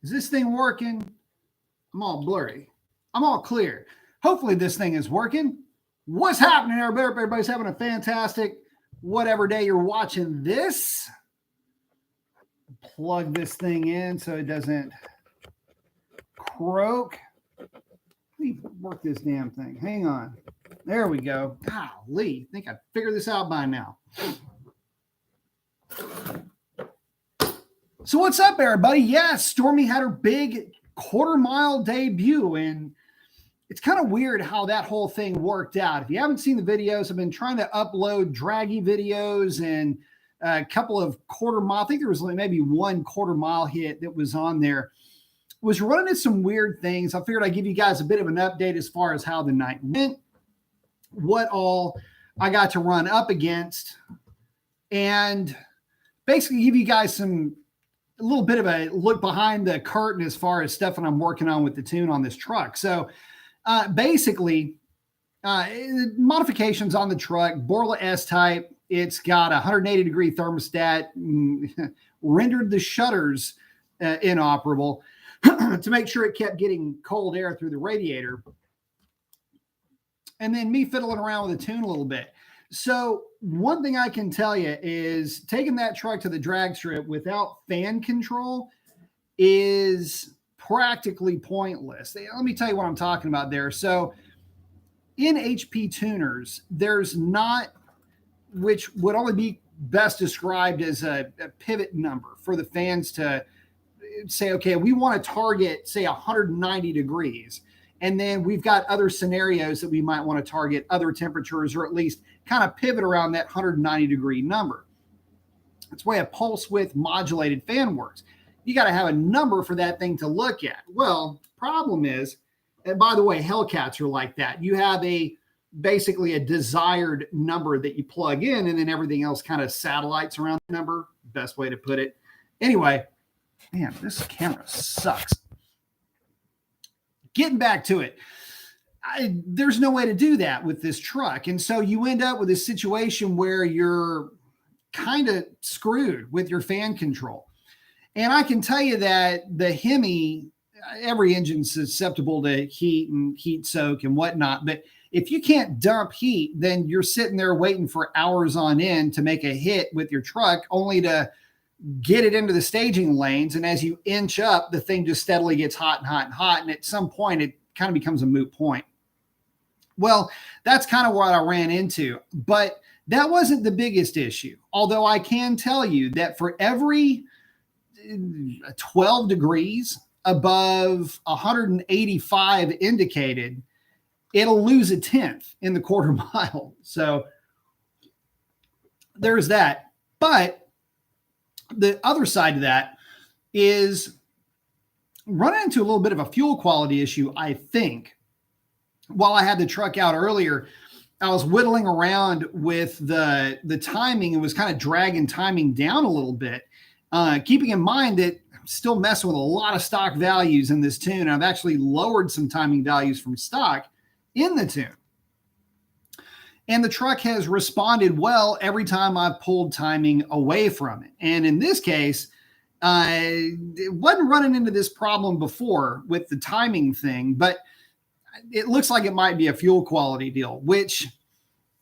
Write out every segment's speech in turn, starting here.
Is this thing working? I'm all blurry. I'm all clear. Hopefully this thing is working. What's happening, everybody? Everybody's having a fantastic whatever day you're watching this. Plug this thing in so it doesn't croak. Let me work this damn thing. Hang on. There we go. Golly, I think I figured this out by now. So what's up, everybody? Yes, Stormy had her big quarter-mile debut, and it's kind of weird how that whole thing worked out. If you haven't seen the videos, I've been trying to upload draggy videos and a couple of quarter-mile. I think there was maybe one quarter-mile hit that was on there. Was running into some weird things. I figured I'd give you guys a bit of an update as far as how the night went, what all I got to run up against, and basically give you guys a little bit of a look behind the curtain as far as stuff that I'm working on with the tune on this truck. So basically, modifications on the truck, Borla S-type. It's got a 180-degree thermostat, rendered the shutters inoperable to make sure it kept getting cold air through the radiator. And then me fiddling around with the tune a little bit. So one thing I can tell you is taking that truck to the drag strip without fan control is practically pointless. Let me tell you what I'm talking about there. So in HP tuners, there's not, which would only be best described as a pivot number for the fans to say, okay, we want to target, say, 190 degrees. And then we've got other scenarios that we might want to target other temperatures, or at least kind of pivot around that 190 degree number. That's the way a pulse width modulated fan works. You got to have a number for that thing to look at. Well, problem is, and by the way, Hellcats are like that. You have basically a desired number that you plug in, and then everything else kind of satellites around the number. Best way to put it. Anyway, man, this camera sucks. Getting back to it, there's no way to do that with this truck. And so you end up with a situation where you're kind of screwed with your fan control. And I can tell you that the Hemi, every engine's susceptible to heat and heat soak and whatnot. But if you can't dump heat, then you're sitting there waiting for hours on end to make a hit with your truck, only to get it into the staging lanes. And as you inch up, the thing just steadily gets hot and hot and hot. And at some point, it kind of becomes a moot point. Well, that's kind of what I ran into. But that wasn't the biggest issue. Although I can tell you that for every 12 degrees above 185 indicated, it'll lose a tenth in the quarter mile. So there's that. But the other side of that is running into a little bit of a fuel quality issue, I think. While I had the truck out earlier, I was whittling around with the timing and was kind of dragging timing down a little bit, keeping in mind that I'm still messing with a lot of stock values in this tune. I've actually lowered some timing values from stock in the tune. And the truck has responded well every time I've pulled timing away from it. And in this case, it wasn't running into this problem before with the timing thing, but it looks like it might be a fuel quality deal, which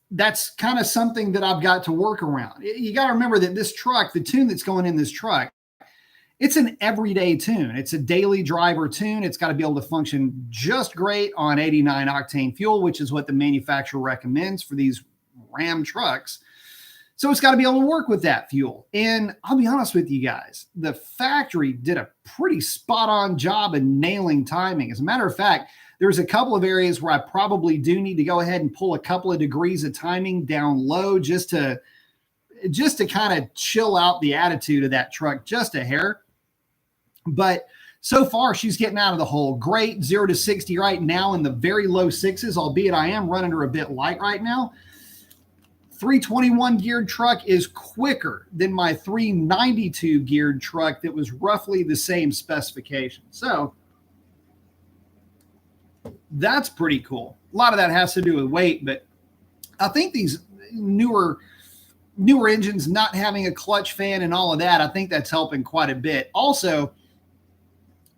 that's kind of something that I've got to work around. You got to remember that this truck, the tune that's going in this truck, it's an everyday tune. It's a daily driver tune. It's got to be able to function just great on 89 octane fuel, which is what the manufacturer recommends for these Ram trucks. So it's got to be able to work with that fuel. And I'll be honest with you guys, the factory did a pretty spot on job of nailing timing. As a matter of fact, there's a couple of areas where I probably do need to go ahead and pull a couple of degrees of timing down low just to kind of chill out the attitude of that truck just a hair. But so far, she's getting out of the hole. Great, 0 to 60 right now in the very low sixes, albeit I am running her a bit light right now. 321 geared truck is quicker than my 392 geared truck that was roughly the same specification. So that's pretty cool. A lot of that has to do with weight, but I think these newer engines not having a clutch fan and all of that, I think that's helping quite a bit. Also,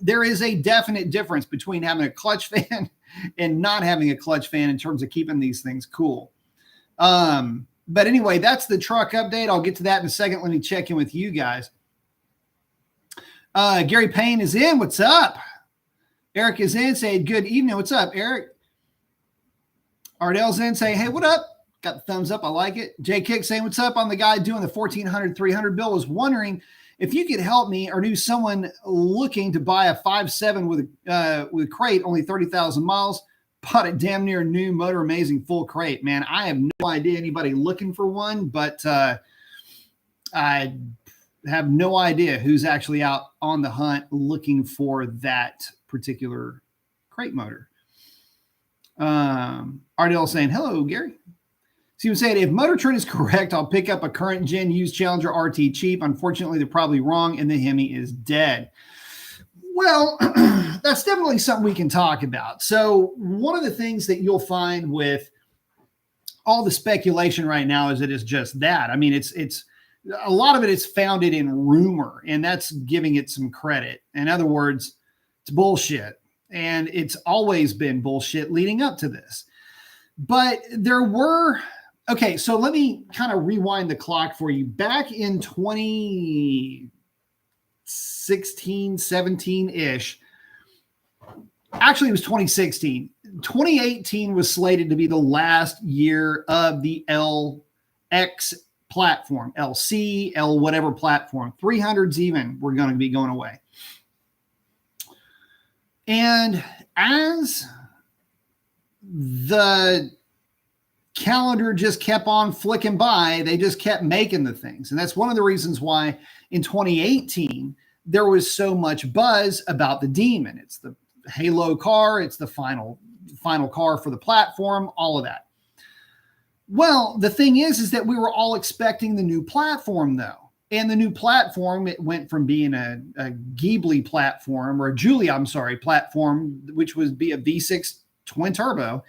there is a definite difference between having a clutch fan and not having a clutch fan in terms of keeping these things cool. But anyway, that's the truck update. I'll get to that in a second. Let me check in with you guys. Gary Payne is in. What's up? Eric is in saying, good evening. What's up, Eric? Ardell's in saying, hey, what up? Got the thumbs up. I like it. Jay Kick saying, what's up? I'm the guy doing the 1400, 300 bill. Was wondering if you could help me or knew someone looking to buy a 5.7 with a crate, only 30,000 miles, bought a damn near new Motor Amazing full crate. Man, I have no idea anybody looking for one, but I have no idea who's actually out on the hunt looking for that particular crate motor. Ardell saying, hello, Gary. So he was saying, if Motor Trend is correct, I'll pick up a current gen used Challenger RT cheap. Unfortunately, they're probably wrong, and the Hemi is dead. Well, that's definitely something we can talk about. So one of the things that you'll find with all the speculation right now is that it's just that. I mean, it's a lot of it is founded in rumor, and that's giving it some credit. In other words, it's bullshit, and it's always been bullshit leading up to this. But there were... Okay, so let me kind of rewind the clock for you. Back in 2016, 17-ish, actually it was 2016. 2018 was slated to be the last year of the LX platform, LC, L whatever platform. 300s even were going to be going away. And as the calendar just kept on flicking by, they just kept making the things. And that's one of the reasons why in 2018, there was so much buzz about the Demon. It's the Halo car. It's the final car for the platform, all of that. Well, the thing is that we were all expecting the new platform though. And the new platform, it went from being a Ghibli platform or a Julia, platform, which would be a V6 twin turbo,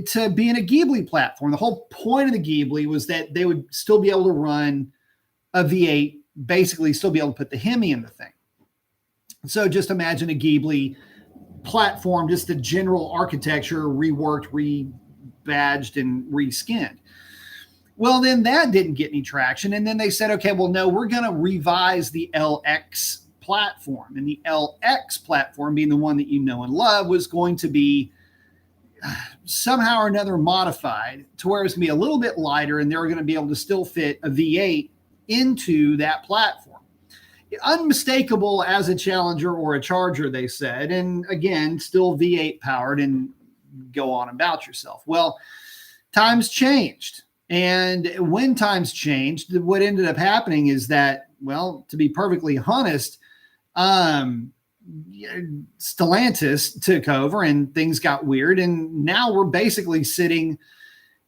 to being a Ghibli platform. The whole point of the Ghibli was that they would still be able to run a V8, basically still be able to put the Hemi in the thing. So just imagine a Ghibli platform, just the general architecture reworked, rebadged, and reskinned. Well, then that didn't get any traction. And then they said, okay, well, no, we're going to revise the LX platform. And the LX platform, being the one that you know and love, was going to be somehow or another modified to where it's going to be a little bit lighter, and they're going to be able to still fit a V8 into that platform. Unmistakable as a Challenger or a Charger, they said. And again, still V8 powered, and go on about yourself. Well, times changed. And when times changed, what ended up happening is that, well, to be perfectly honest, Stellantis took over and things got weird. And now we're basically sitting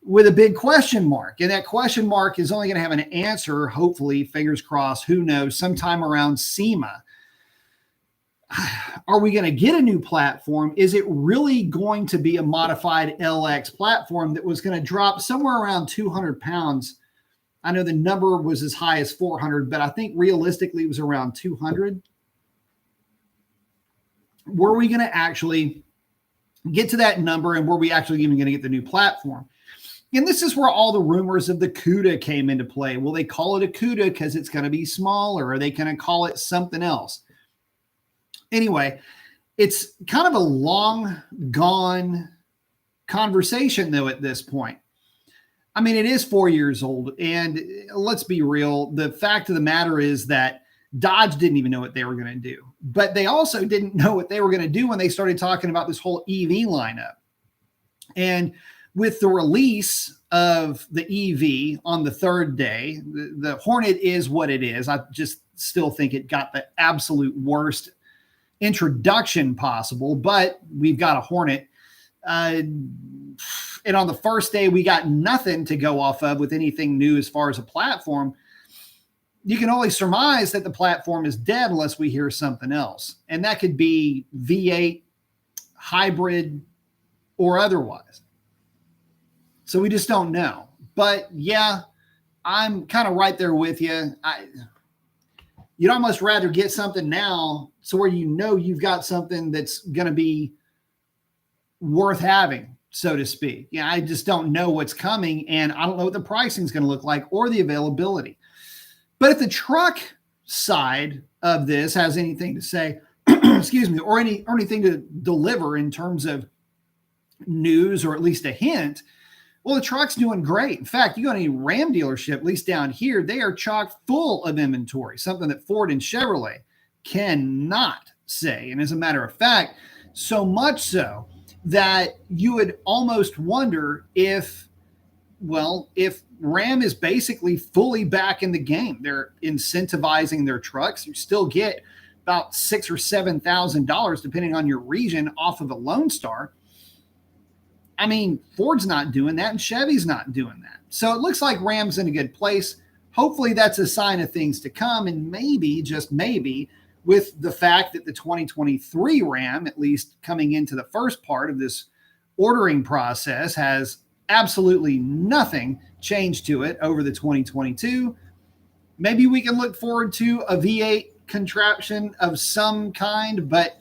with a big question mark. And that question mark is only going to have an answer, hopefully, fingers crossed, who knows, sometime around SEMA. Are we going to get a new platform? Is it really going to be a modified LX platform that was going to drop somewhere around 200 pounds? I know the number was as high as 400, but I think realistically it was around 200. Were we going to actually get to that number, and were we actually even going to get the new platform? And this is where all the rumors of the CUDA came into play. Will they call it a CUDA because it's going to be smaller? Or are they going to call it something else? Anyway, it's kind of a long gone conversation, though, at this point. I mean, it is 4 years old. And let's be real. The fact of the matter is that Dodge didn't even know what they were going to do. But they also didn't know what they were going to do when they started talking about this whole EV lineup. And with the release of the EV on the third day, the Hornet is what it is. I just still think it got the absolute worst introduction possible, but we've got a Hornet. And on the first day, we got nothing to go off of with anything new as far as a platform. You can only surmise that the platform is dead unless we hear something else. And that could be V8, hybrid, or otherwise. So we just don't know. But yeah, I'm kind of right there with you. you'd almost rather get something now so where you know you've got something that's going to be worth having, so to speak. Yeah, I just don't know what's coming, and I don't know what the pricing is going to look like or the availability. But if the truck side of this has anything to say, excuse me, or anything to deliver in terms of news or at least a hint, well, the truck's doing great. In fact, you go to any Ram dealership, at least down here, they are chock full of inventory, something that Ford and Chevrolet cannot say. And as a matter of fact, so much so that you would almost wonder if Ram is basically fully back in the game. They're incentivizing their trucks. You still get about $6,000 or $7,000, depending on your region, off of a Lone Star. I mean, Ford's not doing that and Chevy's not doing that. So it looks like Ram's in a good place. Hopefully that's a sign of things to come. And maybe, just maybe, with the fact that the 2023 Ram, at least coming into the first part of this ordering process, has absolutely nothing changed to it over the 2022. Maybe we can look forward to a V8 contraption of some kind, but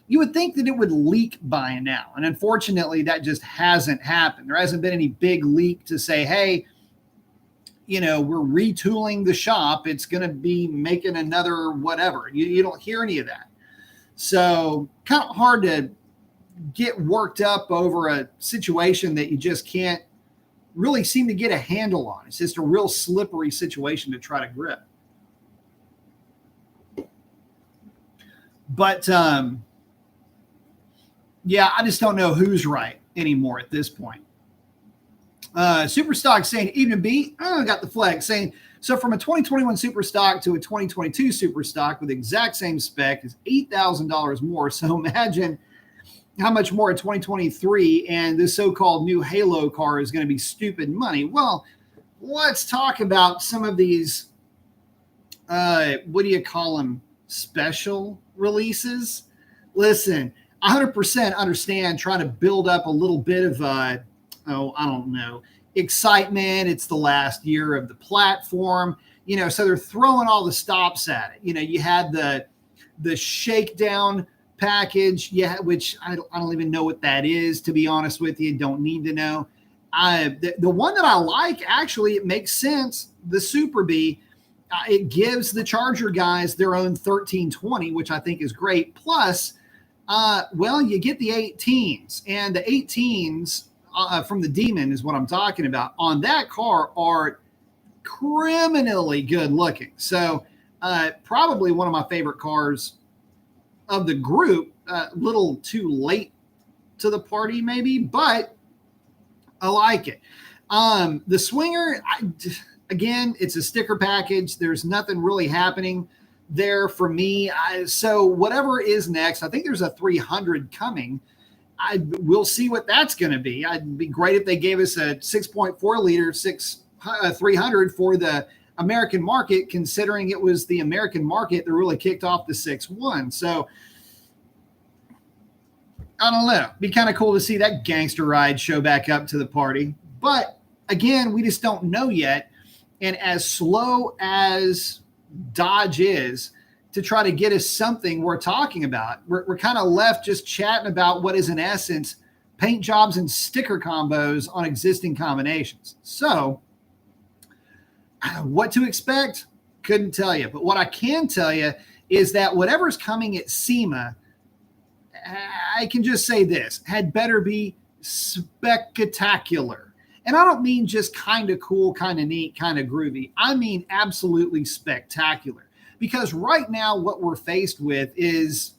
you would think that it would leak by now. And unfortunately, that just hasn't happened. There hasn't been any big leak to say, hey, we're retooling the shop. It's going to be making another whatever. You don't hear any of that. So kind of hard to get worked up over a situation that you just can't really seem to get a handle on. It's just a real slippery situation to try to grip. But, yeah, I just don't know who's right anymore at this point. Superstock saying, even B, got the flag saying, so from a 2021 Superstock to a 2022 Superstock with the exact same spec is $8,000 more. So imagine how much more in 2023 and this so-called new Halo car is going to be stupid money. Well, let's talk about some of these, what do you call them, special releases? Listen, 100% understand trying to build up a little bit of, I don't know, excitement. It's the last year of the platform, so they're throwing all the stops at it. You had the shakedown package, which I don't even know what that is, to be honest with you. Don't need to know. The one that I like, actually, it makes sense. The Super B, it gives the Charger guys their own 1320, which I think is great. Plus, you get the 18s, and the 18s from the Demon is what I'm talking about. On that car are criminally good looking. So probably one of my favorite cars of the group. A little too late to the party maybe, but I like it. The Swinger, again, it's a sticker package. There's nothing really happening there for me. So whatever is next, I think there's a 300 coming. We'll see what that's going to be. It'd be great if they gave us a 6.4 liter 300 for the American market, considering it was the American market that really kicked off the 6.1. So I don't know. Be kind of cool to see that gangster ride show back up to the party. But again, we just don't know yet. And as slow as Dodge is to try to get us something we're talking about, we're kind of left just chatting about what is in essence paint jobs and sticker combos on existing combinations. So what to expect? Couldn't tell you. But what I can tell you is that whatever's coming at SEMA, I can just say this, had better be spectacular. And I don't mean just kind of cool, kind of neat, kind of groovy. I mean absolutely spectacular. Because right now what we're faced with is,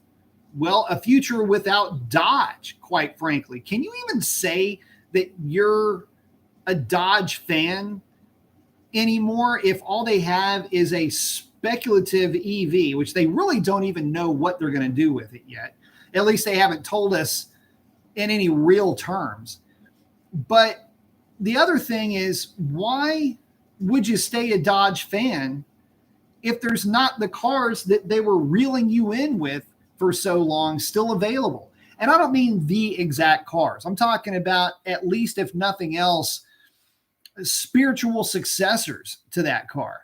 a future without Dodge, quite frankly. Can you even say that you're a Dodge fan anymore if all they have is a speculative EV, which they really don't even know what they're going to do with it yet? At least they haven't told us in any real terms. But the other thing is, why would you stay a Dodge fan if there's not the cars that they were reeling you in with for so long still available? And I don't mean the exact cars. I'm talking about, at least if nothing else, spiritual successors to that car.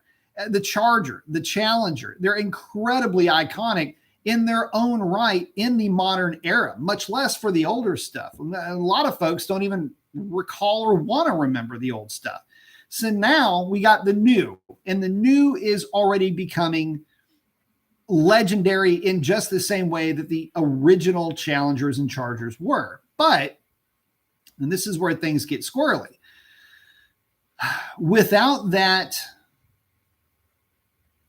The Charger, the Challenger, they're incredibly iconic in their own right in the modern era, much less for the older stuff. A lot of folks don't even recall or want to remember the old stuff. So now we got the new, and the new is already becoming legendary in just the same way that the original Challengers and Chargers were. But, and this is where things get squirrely, without that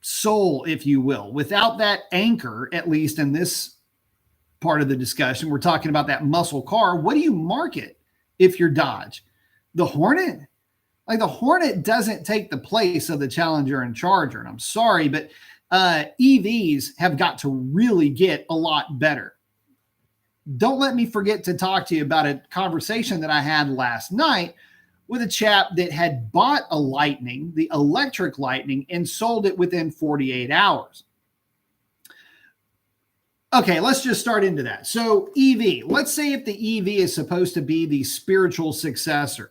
soul, if you will, without that anchor, at least in this part of the discussion, we're talking about that muscle car. What do you market if you're Dodge? The Hornet? Like, the Hornet doesn't take the place of the Challenger and Charger. And I'm sorry, but EVs have got to really get a lot better. Don't let me forget to talk to you about a conversation that I had last night with a chap that had bought a Lightning, the electric Lightning, and sold it within 48 hours. Okay, let's just start into that. So EV, let's say if the EV is supposed to be the spiritual successor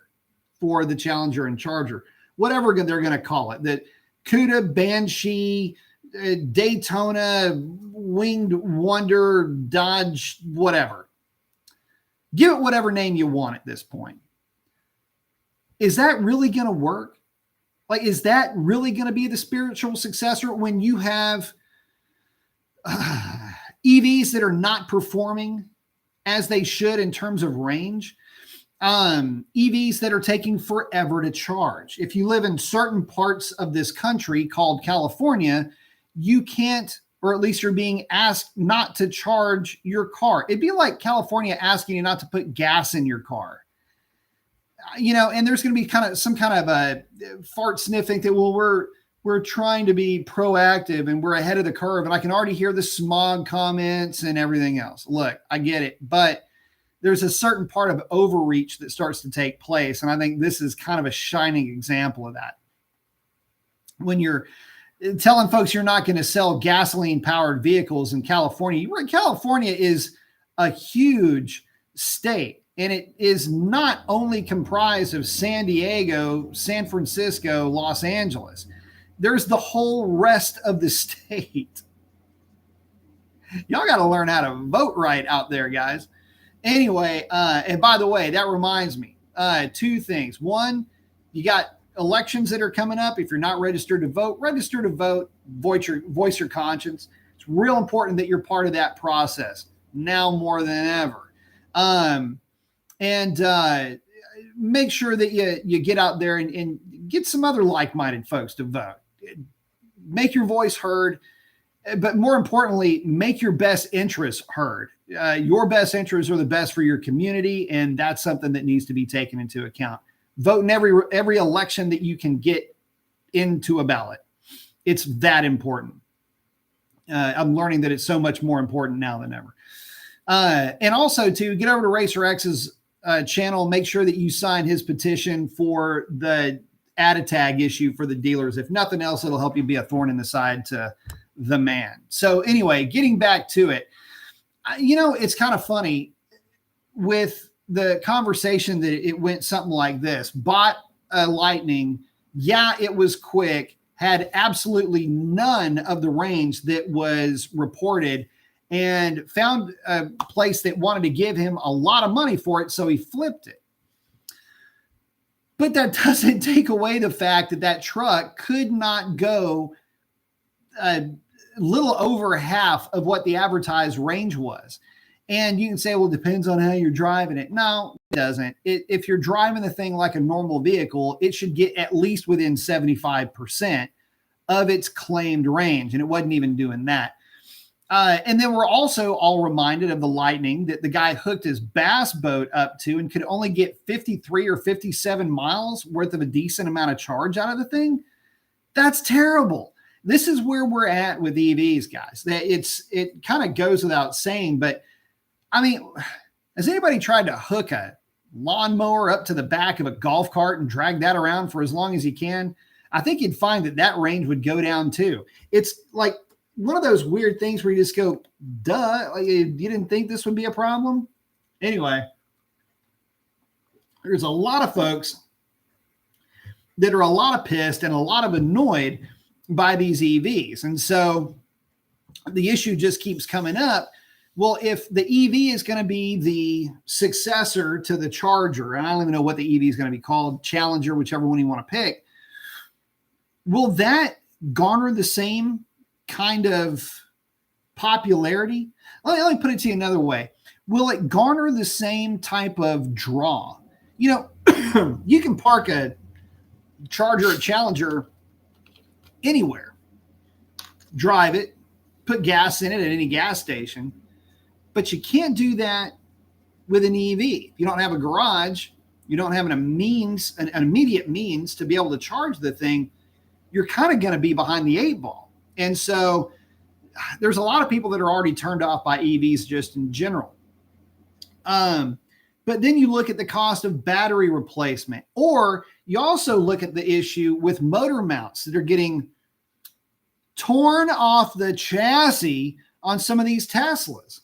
for the Challenger and Charger, whatever they're going to call it, the CUDA, Banshee, Daytona, Winged Wonder, Dodge, whatever. Give it whatever name you want at this point. Is that really going to work? Like, is that really going to be the spiritual successor when you have EVs that are not performing as they should in terms of range? EVs that are taking forever to charge. If you live in certain parts of this country called California, you can't, or at least you're being asked not to charge your car. It'd be like California asking you not to put gas in your car. You know, and there's going to be some kind of a fart sniffing that, well, we're trying to be proactive and we're ahead of the curve. And I can already hear the smog comments and everything else. Look, I get it, but there's a certain part of overreach that starts to take place. And I think this is kind of a shining example of that. When you're telling folks you're not going to sell gasoline powered vehicles in California, California is a huge state. And it is not only comprised of San Diego, San Francisco, Los Angeles. There's the whole rest of the state. Y'all got to learn how to vote right out there, guys. Anyway, and by the way, that reminds me, two things. One, you got elections that are coming up. If you're not registered to vote, register to vote, voice your conscience. It's real important that you're part of that process now more than ever. And make sure that you get out there and get some other like-minded folks to vote. Make your voice heard, but more importantly, make your best interests heard. Your best interests are the best for your community, and that's something that needs to be taken into account. Vote in every election that you can get into a ballot. It's that important. I'm learning that it's so much more important now than ever. And also, to get over to Racer X's channel, make sure that you sign his petition for the add a tag issue for the dealers. If nothing else, it'll help you be a thorn in the side to the man. So anyway, getting back to it, you know, it's kind of funny with the conversation that it went something like this. Bought a Lightning. Yeah, it was quick, had absolutely none of the range that was reported, and found a place that wanted to give him a lot of money for it, so he flipped it. But that doesn't take away the fact that that truck could not go a little over half of what the advertised range was. And you can say, well, it depends on how you're driving it. No, it doesn't. If you're driving the thing like a normal vehicle, it should get at least within 75% of its claimed range, and it wasn't even doing that. And then we're also all reminded of the Lightning that the guy hooked his bass boat up to and could only get 53 or 57 miles worth of a decent amount of charge out of the thing. That's terrible. This is where we're at with EVs, guys. It kind of goes without saying, but I mean, has anybody tried to hook a lawnmower up to the back of a golf cart and drag that around for as long as you can? I think you'd find that range would go down too. It's like one of those weird things where you just go, duh, like, you didn't think this would be a problem? Anyway, there's a lot of folks that are a lot of pissed and a lot of annoyed by these EVs. And so the issue just keeps coming up. Well, if the EV is going to be the successor to the Charger, and I don't even know what the EV is going to be called, Challenger, whichever one you want to pick, will that garner the same kind of popularity? Let me put it to you another way. Will it garner the same type of draw? You know, you can park a Charger or Challenger anywhere, drive it, put gas in it at any gas station, but you can't do that with an EV. If you don't have a garage, you don't have an immediate means to be able to charge the thing, you're kind of going to be behind the eight ball. And so there's a lot of people that are already turned off by EVs just in general. But then you look at the cost of battery replacement, or you also look at the issue with motor mounts that are getting torn off the chassis on some of these Teslas.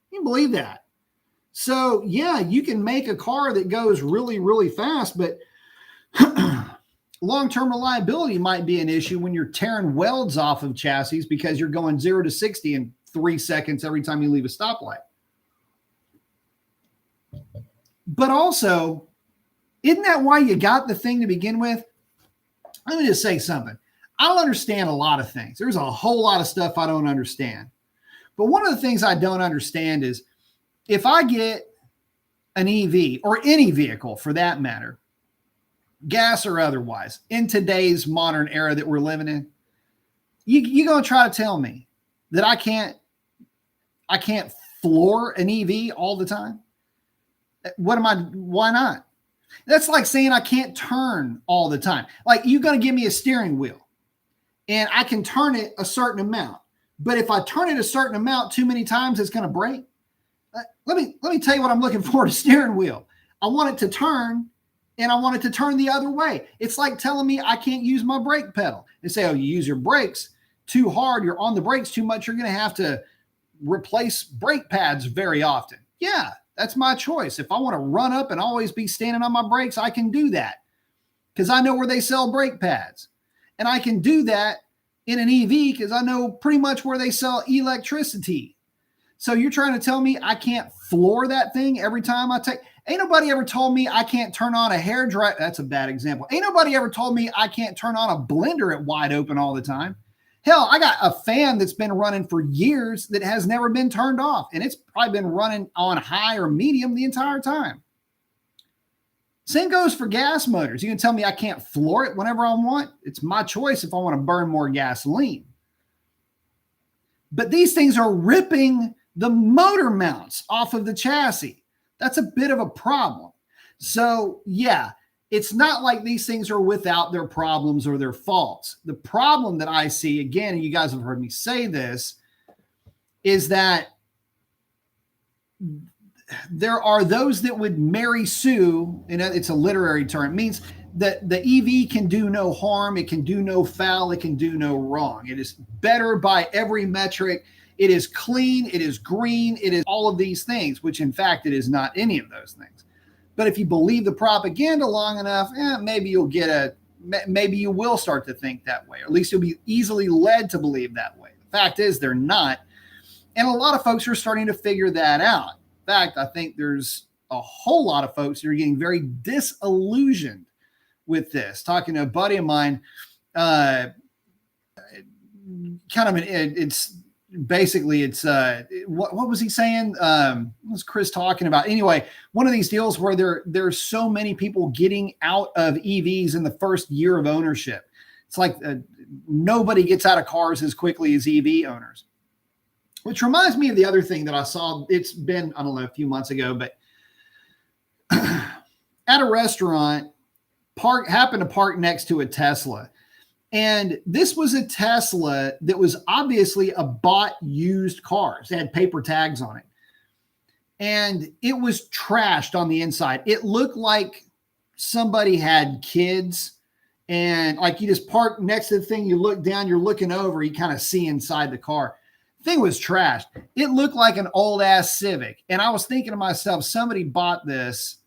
Can you believe that? So yeah, you can make a car that goes really, really fast, but long-term reliability might be an issue when you're tearing welds off of chassis because you're going 0 to 60 in 3 seconds every time you leave a stoplight. But also, isn't that why you got the thing to begin with? Let me just say something. I don't understand a lot of things. There's a whole lot of stuff I don't understand. But one of the things I don't understand is if I get an EV or any vehicle for that matter, gas or otherwise, in today's modern era that we're living in, you're going to try to tell me that I can't floor an EV all the time? Why not? That's like saying I can't turn all the time. Like, you're going to give me a steering wheel and I can turn it a certain amount. But if I turn it a certain amount too many times, it's going to break. Let me tell you what I'm looking for in a steering wheel. I want it to turn, and I want it to turn the other way. It's like telling me I can't use my brake pedal. They say, oh, you use your brakes too hard, you're on the brakes too much, you're going to have to replace brake pads very often. Yeah, that's my choice. If I want to run up and always be standing on my brakes, I can do that because I know where they sell brake pads. And I can do that in an EV because I know pretty much where they sell electricity. So you're trying to tell me I can't floor that thing every time I take. Ain't nobody ever told me I can't turn on a hair dryer. That's a bad example. Ain't nobody ever told me I can't turn on a blender at wide open all the time. Hell, I got a fan that's been running for years that has never been turned off. And it's probably been running on high or medium the entire time. Same goes for gas motors. You can tell me I can't floor it whenever I want. It's my choice if I want to burn more gasoline. But these things are ripping the motor mounts off of the chassis. That's a bit of a problem. So yeah, it's not like these things are without their problems or their faults. The problem that I see, again, and you guys have heard me say this, is that there are those that would marry Sue, and it's a literary term. It means that the EV can do no harm, it can do no foul, it can do no wrong. It is better by every metric. It is clean, it is green, it is all of these things, which in fact it is not any of those things. But if you believe the propaganda long enough, maybe maybe you will start to think that way, or at least you'll be easily led to believe that way. The fact is they're not. And a lot of folks are starting to figure that out. In fact, I think there's a whole lot of folks that are getting very disillusioned with this. Talking to a buddy of mine, it's what was he saying? What was Chris talking about? Anyway, one of these deals where there's so many people getting out of EVs in the first year of ownership. It's like nobody gets out of cars as quickly as EV owners. Which reminds me of the other thing that I saw. It's been, I don't know, a few months ago, but at a restaurant, happened to park next to a Tesla. And this was a Tesla that was obviously a bought used car. It had paper tags on it. And it was trashed on the inside. It looked like somebody had kids. And like you just park next to the thing, you look down, you're looking over, you kind of see inside the car. Thing was trashed. It looked like an old ass Civic. And I was thinking to myself, somebody bought this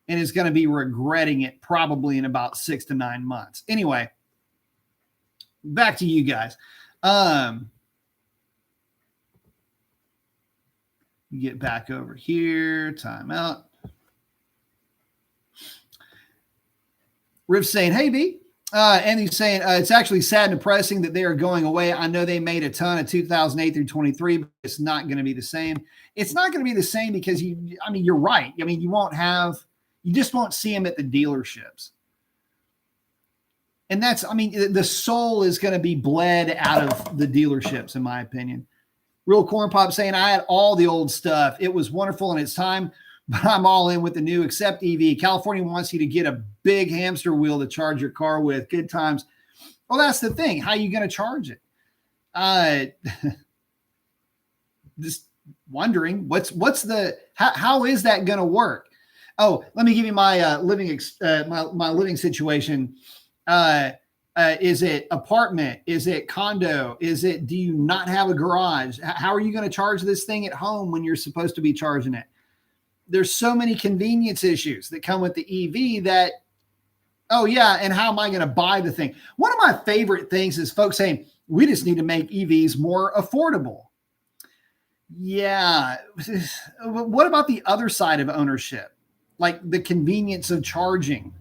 and is going to be regretting it probably in about 6 to 9 months. Anyway, back to you guys. Get back over here. Time out. Riv's saying, hey, B. And he's saying, it's actually sad and depressing that they are going away. I know they made a ton of 2008 through 23, but it's not going to be the same. It's not going to be the same because you're right. I mean, you just won't see them at the dealerships. And the soul is going to be bled out of the dealerships, in my opinion. Real Corn Pop saying, I had all the old stuff. It was wonderful in its time, but I'm all in with the new, except EV. California wants you to get a big hamster wheel to charge your car with. Good times. Well, that's the thing. How are you going to charge it? Just wondering how is that going to work? Oh, let me give you my living situation. Is it apartment? Is it condo? Do you not have a garage? How are you going to charge this thing at home when you're supposed to be charging it? There's so many convenience issues that come with the EV that, oh yeah, and how am I going to buy the thing? One of my favorite things is folks saying, we just need to make EVs more affordable. Yeah. What about the other side of ownership? Like the convenience of charging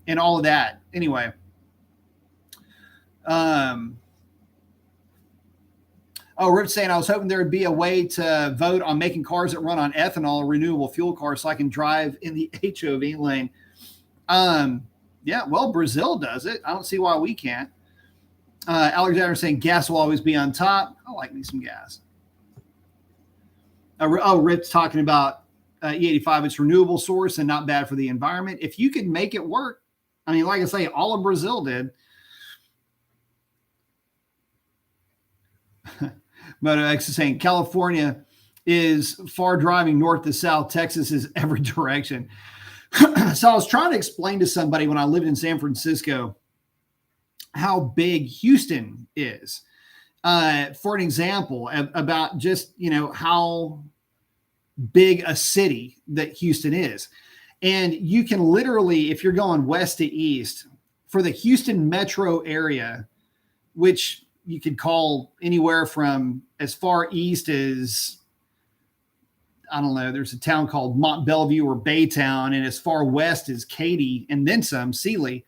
and all of that. Anyway. Rip's saying, I was hoping there would be a way to vote on making cars that run on ethanol or renewable fuel cars so I can drive in the HOV lane. Yeah, well, Brazil does it. I don't see why we can't. Alexander saying gas will always be on top. I like me some gas. Rip's talking about E85. It's renewable source and not bad for the environment. If you can make it work, I mean, like I say, all of Brazil did. Moto X is saying California is far driving north to south. Texas is every direction. So I was trying to explain to somebody when I lived in San Francisco how big Houston is. For an example, about just, how big a city that Houston is. And you can literally, if you're going west to east, for the Houston metro area, which you could call anywhere from as far east as, I don't know, there's a town called Mont Bellevue or Baytown, and as far west as Katy and then some, Sealy.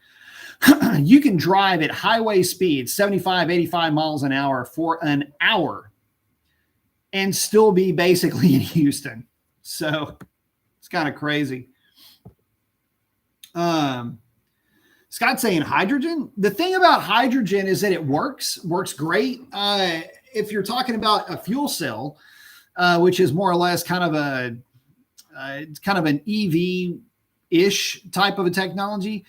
You can drive at highway speed, 75, 85 miles an hour for an hour and still be basically in Houston. So it's kind of crazy. Scott's saying hydrogen. The thing about hydrogen is that it works great. If you're talking about a fuel cell, which is more or less kind of an EV-ish type of a technology.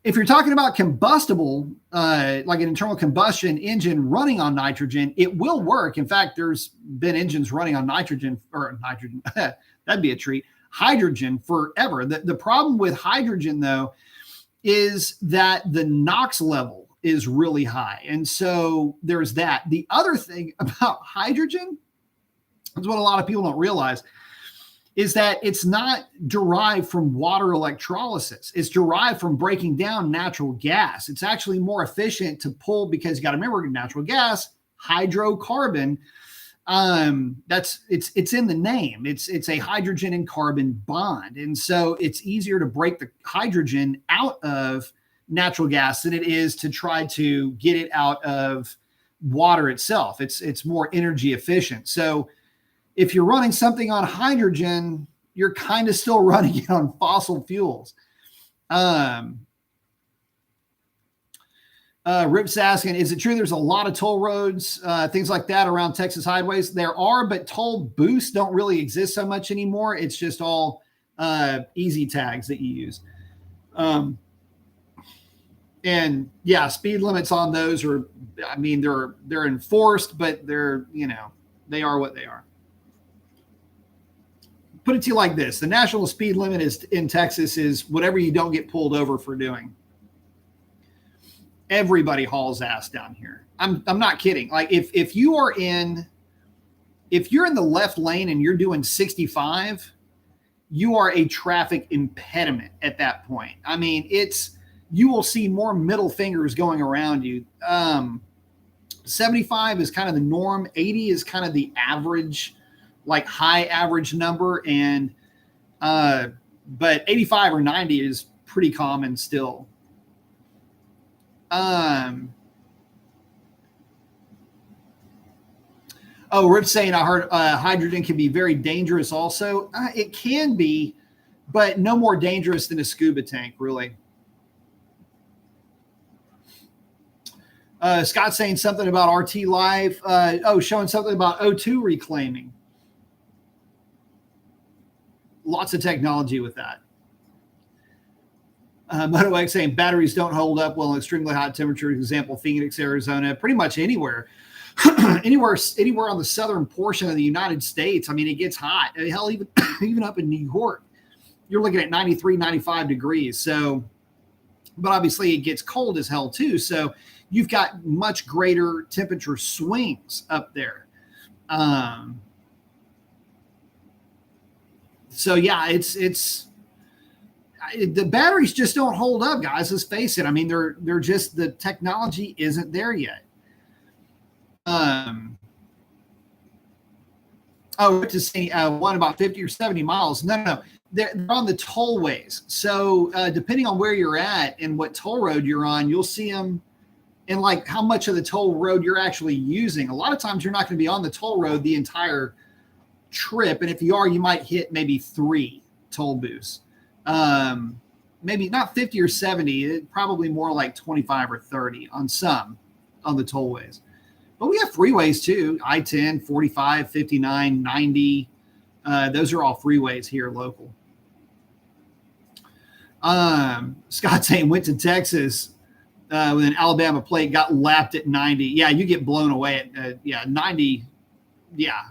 If you're talking about combustible, like an internal combustion engine running on nitrogen, it will work. In fact, there's been engines running on nitrogen, that'd be a treat, hydrogen forever. The problem with hydrogen, though, is that the NOx level is really high. And so there's that. The other thing about hydrogen, that's what a lot of people don't realize, is that it's not derived from water electrolysis. It's derived from breaking down natural gas. It's actually more efficient to pull, because you got to remember, natural gas, hydrocarbon, it's in the name. It's a hydrogen and carbon bond. And so it's easier to break the hydrogen out of natural gas than it is to try to get it out of water itself. It's more energy efficient. So if you're running something on hydrogen, you're kind of still running it on fossil fuels. Rip's asking, is it true there's a lot of toll roads, things like that around Texas highways? There are, but toll booths don't really exist so much anymore. It's just all easy tags that you use. And yeah, speed limits on those are, they're enforced, but they are what they are. Put it to you like this. The national speed limit in Texas is whatever you don't get pulled over for doing. Everybody hauls ass down here. I'm not kidding. Like if you're in the left lane and you're doing 65, you are a traffic impediment at that point. you will see more middle fingers going around you. 75 is kind of the norm. 80 is kind of the average, like high average number. And, but 85 or 90 is pretty common still. Oh, Rip's saying, I heard hydrogen can be very dangerous also. It can be, but no more dangerous than a scuba tank, really. Scott saying something about RT Live. Showing something about O2 reclaiming. Lots of technology with that. MotoX saying batteries don't hold up well in extremely hot temperatures. Example, Phoenix, Arizona, pretty much anywhere. anywhere on the southern portion of the United States. I mean, it gets hot. Hell, even up in New York, you're looking at 93, 95 degrees. So, but obviously it gets cold as hell too. So you've got much greater temperature swings up there. So yeah, it's the batteries just don't hold up, guys. Let's face it. I mean, they're just, the technology isn't there yet. To say one about 50 or 70 miles. No. They're on the tollways. So depending on where you're at and what toll road you're on, you'll see them and like how much of the toll road you're actually using. A lot of times you're not going to be on the toll road the entire trip. And if you are, you might hit maybe 3 toll booths. Maybe not 50 or 70, probably more like 25 or 30 on some on the tollways. But we have freeways too, I-10, 45, 59, 90. Those are all freeways here local. Scott saying went to Texas with an Alabama plate, got lapped at 90. Yeah, you get blown away at 90. Yeah,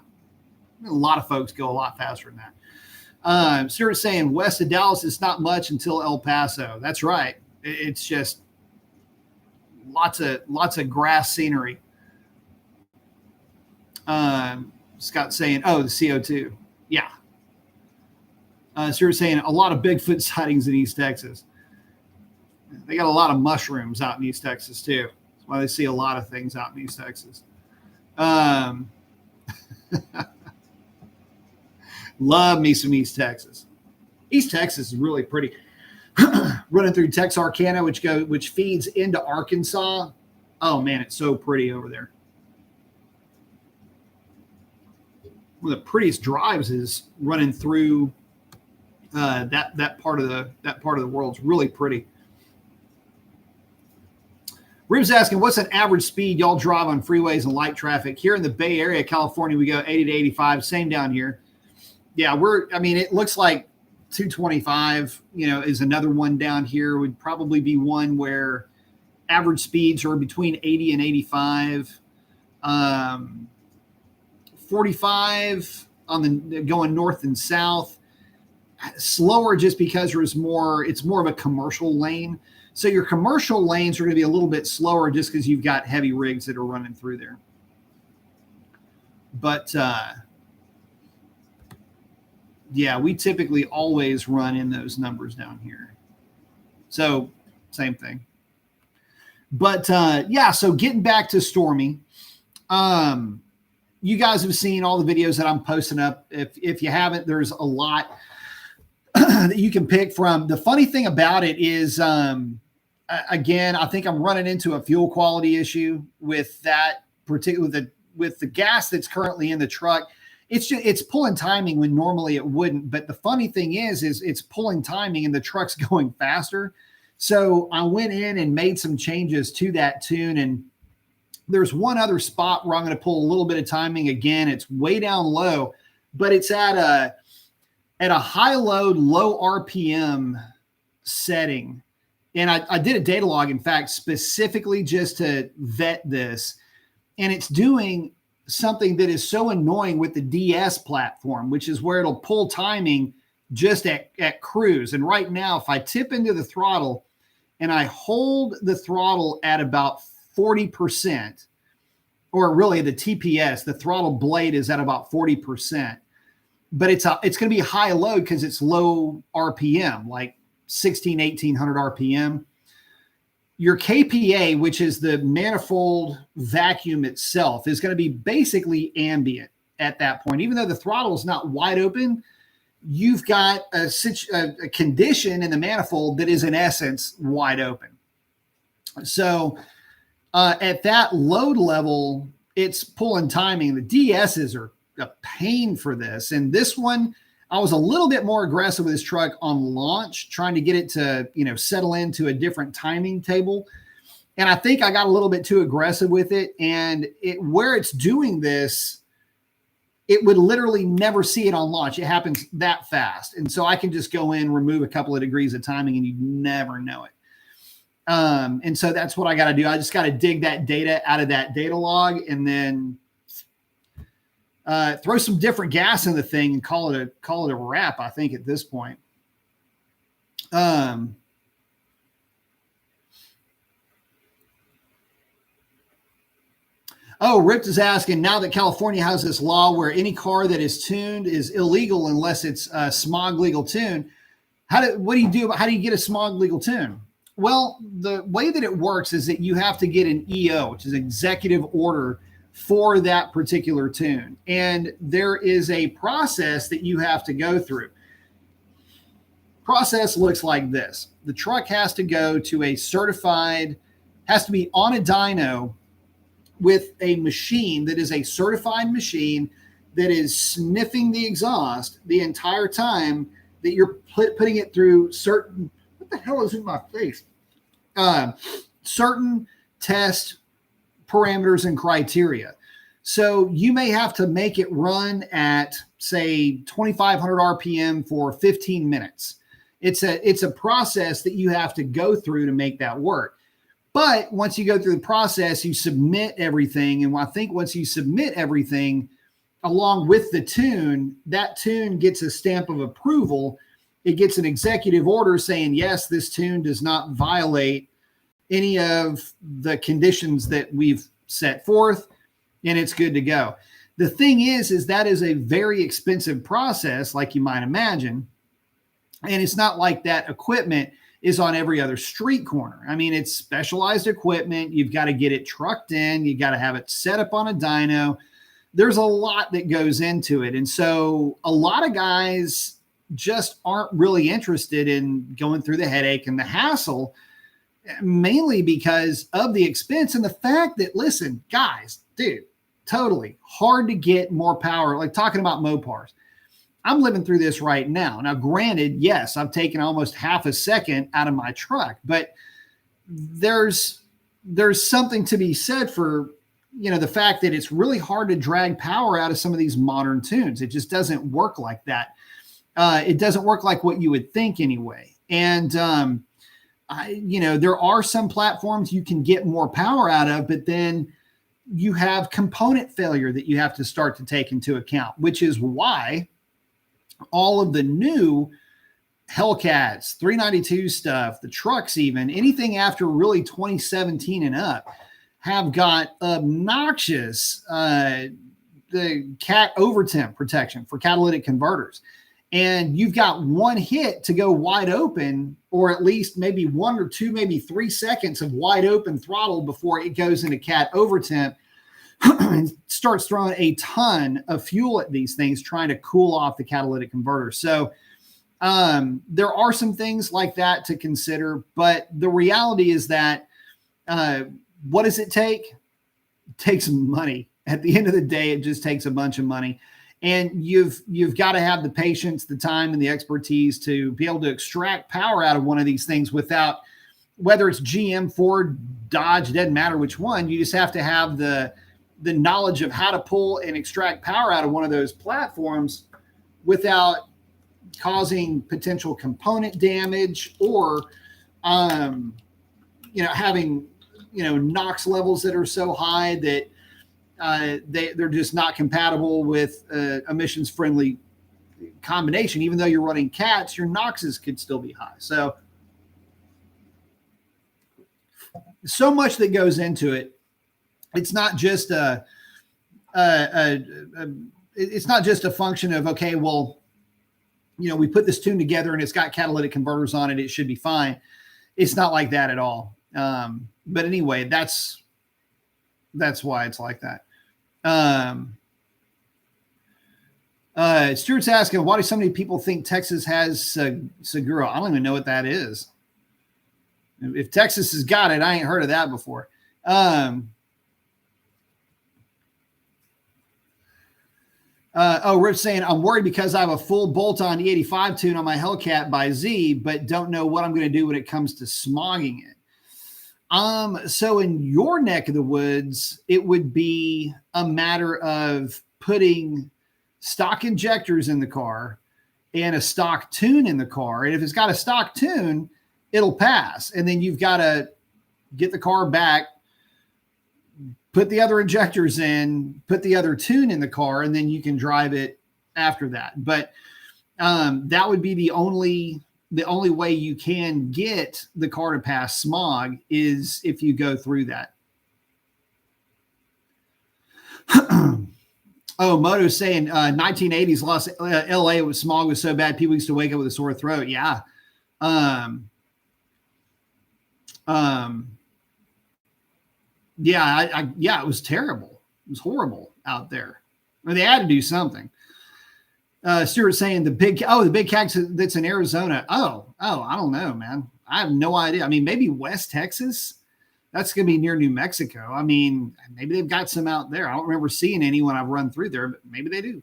a lot of folks go a lot faster than that. Stuart's saying west of Dallas, it's not much until El Paso. That's right. It's just lots of grass scenery. Scott saying, the CO2. Yeah. Stuart's saying a lot of Bigfoot sightings in East Texas. They got a lot of mushrooms out in East Texas too. That's why they see a lot of things out in East Texas. Love me some East Texas. East Texas is really pretty. Running through Texarkana, which feeds into Arkansas. Oh man, it's so pretty over there. One of the prettiest drives is running through that part of the world. It's really pretty. Rib's asking, what's an average speed y'all drive on freeways and light traffic? Here in the Bay Area, California, we go 80 to 85. Same down here. Yeah, it looks like 225, is another one down here. Would probably be one where average speeds are between 80 and 85. 45 on the going north and south. Slower just because it's more of a commercial lane. So your commercial lanes are going to be a little bit slower just because you've got heavy rigs that are running through there. But yeah, we typically always run in those numbers down here. So same thing. But so getting back to Stormy, you guys have seen all the videos that I'm posting up. If you haven't, there's a lot that you can pick from. The funny thing about it is, again, I think I'm running into a fuel quality issue with that particular, with the gas that's currently in the truck. It's pulling timing when normally it wouldn't. But the funny thing is it's pulling timing and the truck's going faster. So I went in and made some changes to that tune. And there's one other spot where I'm going to pull a little bit of timing. Again, it's way down low, but it's at a high load, low RPM setting. And I did a data log, in fact, specifically just to vet this. And it's doing something that is so annoying with the DS platform, which is where it'll pull timing just at cruise. And right now, if I tip into the throttle and I hold the throttle at about 40%, or really the TPS, the throttle blade is at about 40%, but it's going to be high load because it's low RPM, like 1800 RPM. your KPA, which is the manifold vacuum itself, is going to be basically ambient at that point. Even though the throttle is not wide open, you've got a condition in the manifold that is in essence wide open. So at that load level, it's pulling timing. The DSs are a pain for this. And this one, I was a little bit more aggressive with this truck on launch, trying to get it to, settle into a different timing table. And I think I got a little bit too aggressive with it. And where it's doing this, it would literally never see it on launch. It happens that fast. And so I can just go in, remove a couple of degrees of timing, and you never know it. And so that's what I got to do. I just got to dig that data out of that data log and then throw some different gas in the thing and call it a wrap, I think, at this point. Ripped is asking, now that California has this law where any car that is tuned is illegal unless it's a smog legal tune, how do you get a smog legal tune? Well, the way that it works is that you have to get an EO, which is executive order, for that particular tune. And there is a process that you have to go through. Process looks like this. The truck has to go to has to be on a dyno with a machine that is a certified machine that is sniffing the exhaust the entire time that you're putting it through certain, what the hell is in my face? Certain test parameters and criteria. So you may have to make it run at, say, 2,500 RPM for 15 minutes. It's a process that you have to go through to make that work. But once you go through the process, you submit everything. And I think once you submit everything along with the tune, that tune gets a stamp of approval. It gets an executive order saying, yes, this tune does not violate any of the conditions that we've set forth, and it's good to go. The thing is that is a very expensive process, like you might imagine. And it's not like that equipment is on every other street corner. I mean, it's specialized equipment. You've got to get it trucked in. You got to have it set up on a dyno. There's a lot that goes into it. And so a lot of guys just aren't really interested in going through the headache and the hassle, mainly because of the expense and the fact that, listen, guys, dude, totally hard to get more power. Like talking about Mopars. I'm living through this right now. Now, granted, yes, I've taken almost half a second out of my truck, but there's something to be said for, the fact that it's really hard to drag power out of some of these modern tunes. It just doesn't work like that. It doesn't work like what you would think anyway. And, there are some platforms you can get more power out of, but then you have component failure that you have to start to take into account, which is why all of the new Hellcats, 392 stuff, the trucks, even anything after really 2017 and up, have got obnoxious the cat overtemp protection for catalytic converters. And you've got one hit to go wide open, or at least maybe 1 or 2, maybe 3 seconds of wide open throttle before it goes into cat overtemp and starts throwing a ton of fuel at these things, trying to cool off the catalytic converter. So there are some things like that to consider, but the reality is that what does it take? It takes money. At the end of the day, it just takes a bunch of money. And you've got to have the patience, the time, and the expertise to be able to extract power out of one of these things without, whether it's GM, Ford, Dodge, doesn't matter which one. You just have to have the knowledge of how to pull and extract power out of one of those platforms without causing potential component damage or, having, NOx levels that are so high that they're just not compatible with emissions friendly combination. Even though you're running cats, your NOxes could still be high. So much that goes into it. It's not just it's not just a function of, okay, well, we put this tune together and it's got catalytic converters on it, it should be fine. It's not like that at all. But anyway, that's why it's like that. Stuart's asking, why do so many people think Texas has Segura? I don't even know what that is. If Texas has got it, I ain't heard of that before. Rich saying, I'm worried because I have a full bolt-on E85 tune on my Hellcat by Z, but don't know what I'm going to do when it comes to smogging it. So in your neck of the woods, it would be a matter of putting stock injectors in the car and a stock tune in the car. And if it's got a stock tune, it'll pass. And then you've got to get the car back, put the other injectors in, put the other tune in the car, and then you can drive it after that. But that would be the only way you can get the car to pass smog is if you go through that. Oh, Moto's saying 1980s LA was smog was so bad people used to wake up with a sore throat. Yeah. Yeah, it was terrible. It was horrible out there. I mean, they had to do something. Stuart saying the big cat that's in Arizona. Oh, I don't know, man. I have no idea. I mean, maybe West Texas. That's going to be near New Mexico. I mean, maybe they've got some out there. I don't remember seeing any when I've run through there, but maybe they do.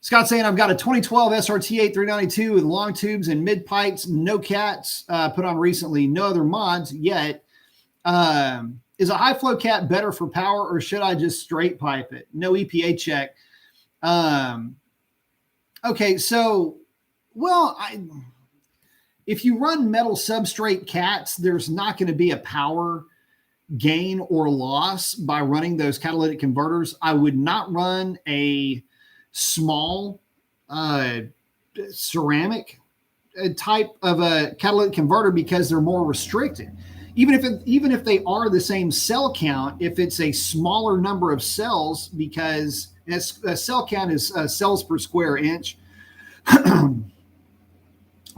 Scott saying, I've got a 2012 SRT 8392 with long tubes and mid pipes, no cats put on recently, no other mods yet. Is a high flow cat better for power or should I just straight pipe it? No EPA check. Okay, so, well, if you run metal substrate cats, there's not going to be a power gain or loss by running those catalytic converters. I would not run a small ceramic type of a catalytic converter because they're more restricted. Even if they are the same cell count, if it's a smaller number of cells, because a cell count is cells per square inch.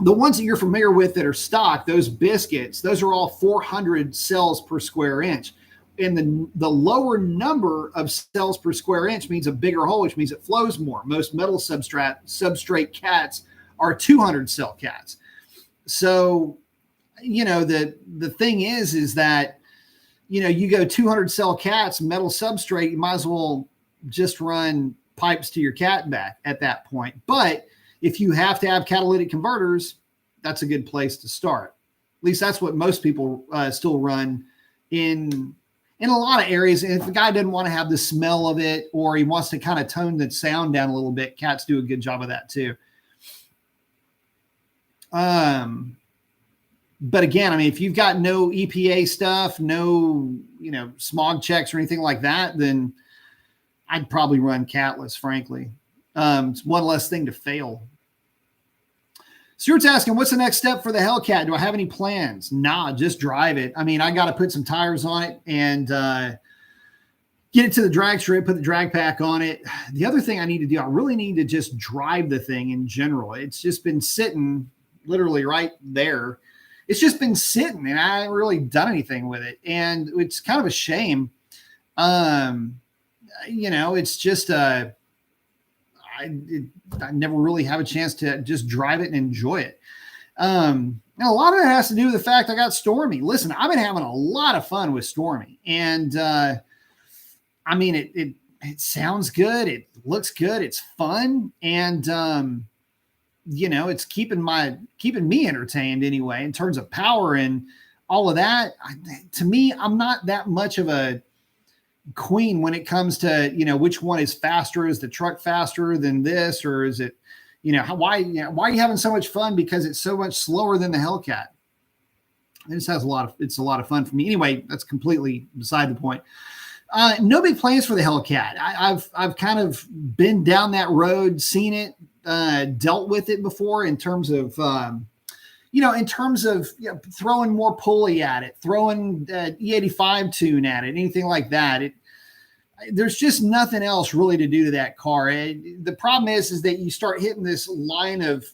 The ones that you're familiar with that are stock, those biscuits, those are all 400 cells per square inch. And the lower number of cells per square inch means a bigger hole, which means it flows more. Most metal substrate cats are 200 cell cats. So, the thing is that, you go 200 cell cats, metal substrate, you might as well just run pipes to your cat back at that point. But if you have to have catalytic converters, that's a good place to start. At least that's what most people still run in a lot of areas. And if the guy doesn't want to have the smell of it, or he wants to kind of tone the sound down a little bit, cats do a good job of that too. But again, I mean, if you've got no EPA stuff, no, smog checks or anything like that, then I'd probably run catless, frankly. It's one less thing to fail. Stuart's asking, what's the next step for the Hellcat? Do I have any plans? Nah, just drive it. I mean, I got to put some tires on it and get it to the drag strip, put the drag pack on it. The other thing I need to do, I really need to just drive the thing in general. It's just been sitting literally right there. It's just been sitting and I haven't really done anything with it. And it's kind of a shame. It's just I never really have a chance to just drive it and enjoy it. Now, a lot of it has to do with the fact I got Stormy. Listen, I've been having a lot of fun with Stormy. And, I mean, it sounds good. It looks good. It's fun. And, it's keeping me entertained anyway, in terms of power and all of that. To me, I'm not that much of a queen when it comes to, which one is faster. Is the truck faster than this? Or is it, why are you having so much fun? Because it's so much slower than the Hellcat. It just has it's a lot of fun for me. Anyway, that's completely beside the point. No big plans for the Hellcat. I've kind of been down that road, seen it, dealt with it before in terms of, throwing more pulley at it, throwing E85 tune at it, anything like that. There's just nothing else really to do to that car. The problem is that you start hitting this line of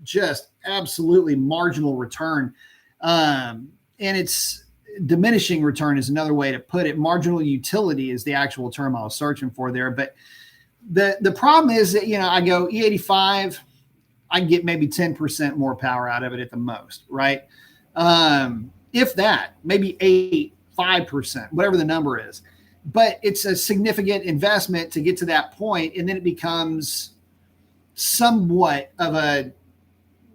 just absolutely marginal return. And it's diminishing return is another way to put it. Marginal utility is the actual term I was searching for there. But the problem is that, I go E85, I can get maybe 10% more power out of it at the most, right? If that, maybe 5%, whatever the number is. But it's a significant investment to get to that point, and then it becomes somewhat of a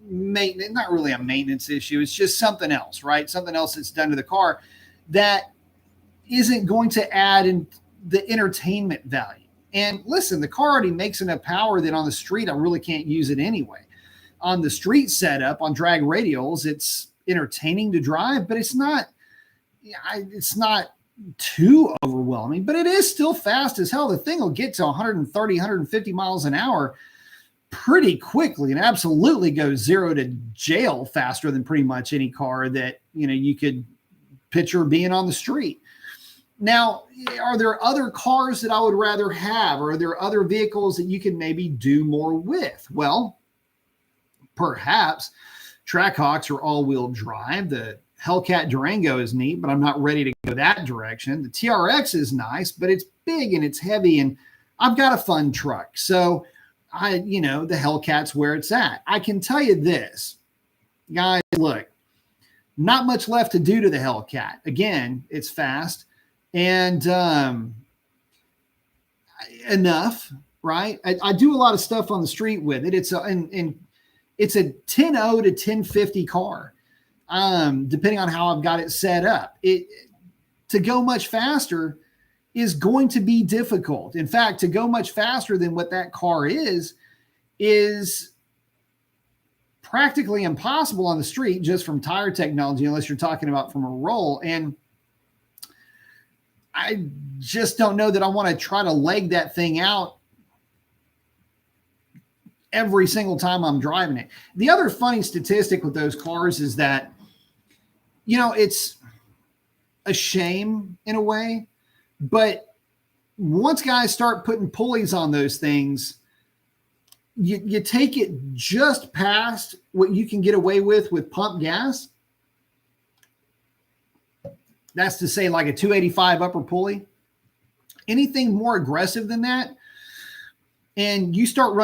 maintenance, not really a maintenance issue. It's just something else, right? Something else that's done to the car that isn't going to add in the entertainment value. And listen, the car already makes enough power that on the street, I really can't use it anyway. On the street setup, on drag radials, it's entertaining to drive, but it's not too overwhelming, but it is still fast as hell. The thing will get to 130, 150 miles an hour pretty quickly and absolutely go 0 to jail faster than pretty much any car that, you could picture being on the street. Now, are there other cars that I would rather have? Or are there other vehicles that you can maybe do more with? Well, perhaps Trackhawks are all-wheel drive. The Hellcat Durango is neat, but I'm not ready to go that direction. The TRX is nice, but it's big and it's heavy, and I've got a fun truck. So the Hellcat's where it's at. I can tell you this, guys, look, not much left to do to the Hellcat. Again, it's fast and enough, right? I do a lot of stuff on the street with it. It's a 10.0 to 1050 car, depending on how I've got it set up. To go much faster is going to be difficult. In fact, to go much faster than what that car is practically impossible on the street just from tire technology, unless you're talking about from a roll. And I just don't know that I want to try to leg that thing out every single time I'm driving it. The other funny statistic with those cars is that, it's a shame in a way, but once guys start putting pulleys on those things, you take it just past what you can get away with pump gas. That's to say like a 285 upper pulley. Anything more aggressive than that, and you start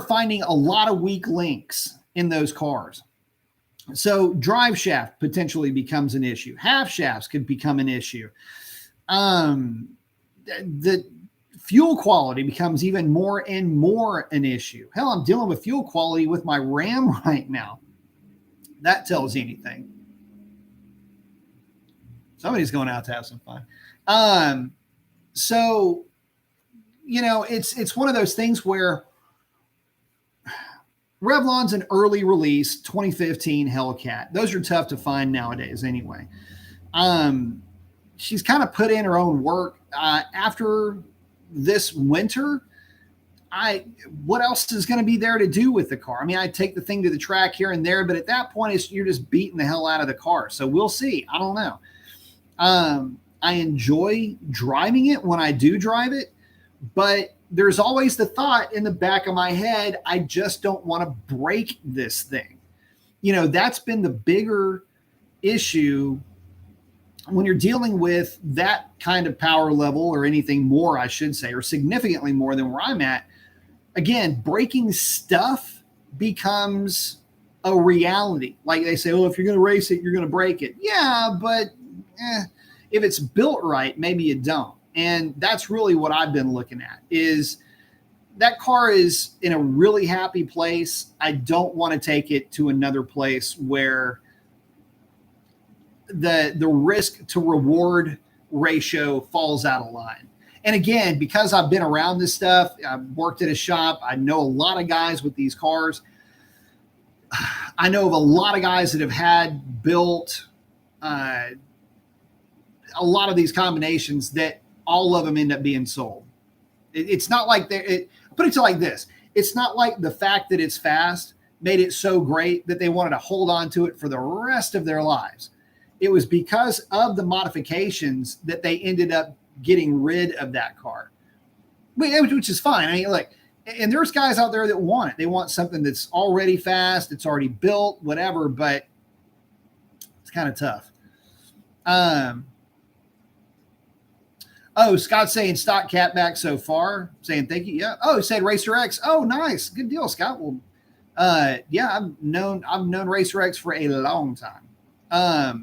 finding a lot of weak links in those cars. So drive shaft potentially becomes an issue. Half shafts could become an issue. The fuel quality becomes even more and more an issue. Hell, I'm dealing with fuel quality with my Ram right now. That tells you anything. Somebody's going out to have some fun. So, it's one of those things where Revlon's an early release 2015 Hellcat. Those are tough to find nowadays anyway. She's kind of put in her own work. After this winter, what else is going to be there to do with the car? I mean, I take the thing to the track here and there, but at that point, you're just beating the hell out of the car. So we'll see. I don't know. I enjoy driving it when I do drive it, but there's always the thought in the back of my head, I just don't want to break this thing. That's been the bigger issue when you're dealing with that kind of power level, or anything more, I should say, or significantly more than where I'm at. Again, breaking stuff becomes a reality. Like they say, if you're going to race it, you're going to break it. Yeah, but if it's built right, maybe you don't. And that's really what I've been looking at, is that car is in a really happy place. I don't want to take it to another place where the risk to reward ratio falls out of line. And again, because I've been around this stuff, I've worked at a shop, I know a lot of guys with these cars. I know of a lot of guys that have had built a lot of these combinations that all of them end up being sold. It's not like put it like this. It's not like the fact that it's fast made it so great that they wanted to hold on to it for the rest of their lives. It was because of the modifications that they ended up getting rid of that car, which is fine. I mean, look, And there's guys out there that want it. They want something that's already fast, it's already built, whatever, but it's kind of tough. Oh, Scott's saying stock cat back so far, saying thank you. Yeah. Oh, he said Racer X. Oh, nice. Good deal, Scott. Well, yeah, I've known Racer X for a long time.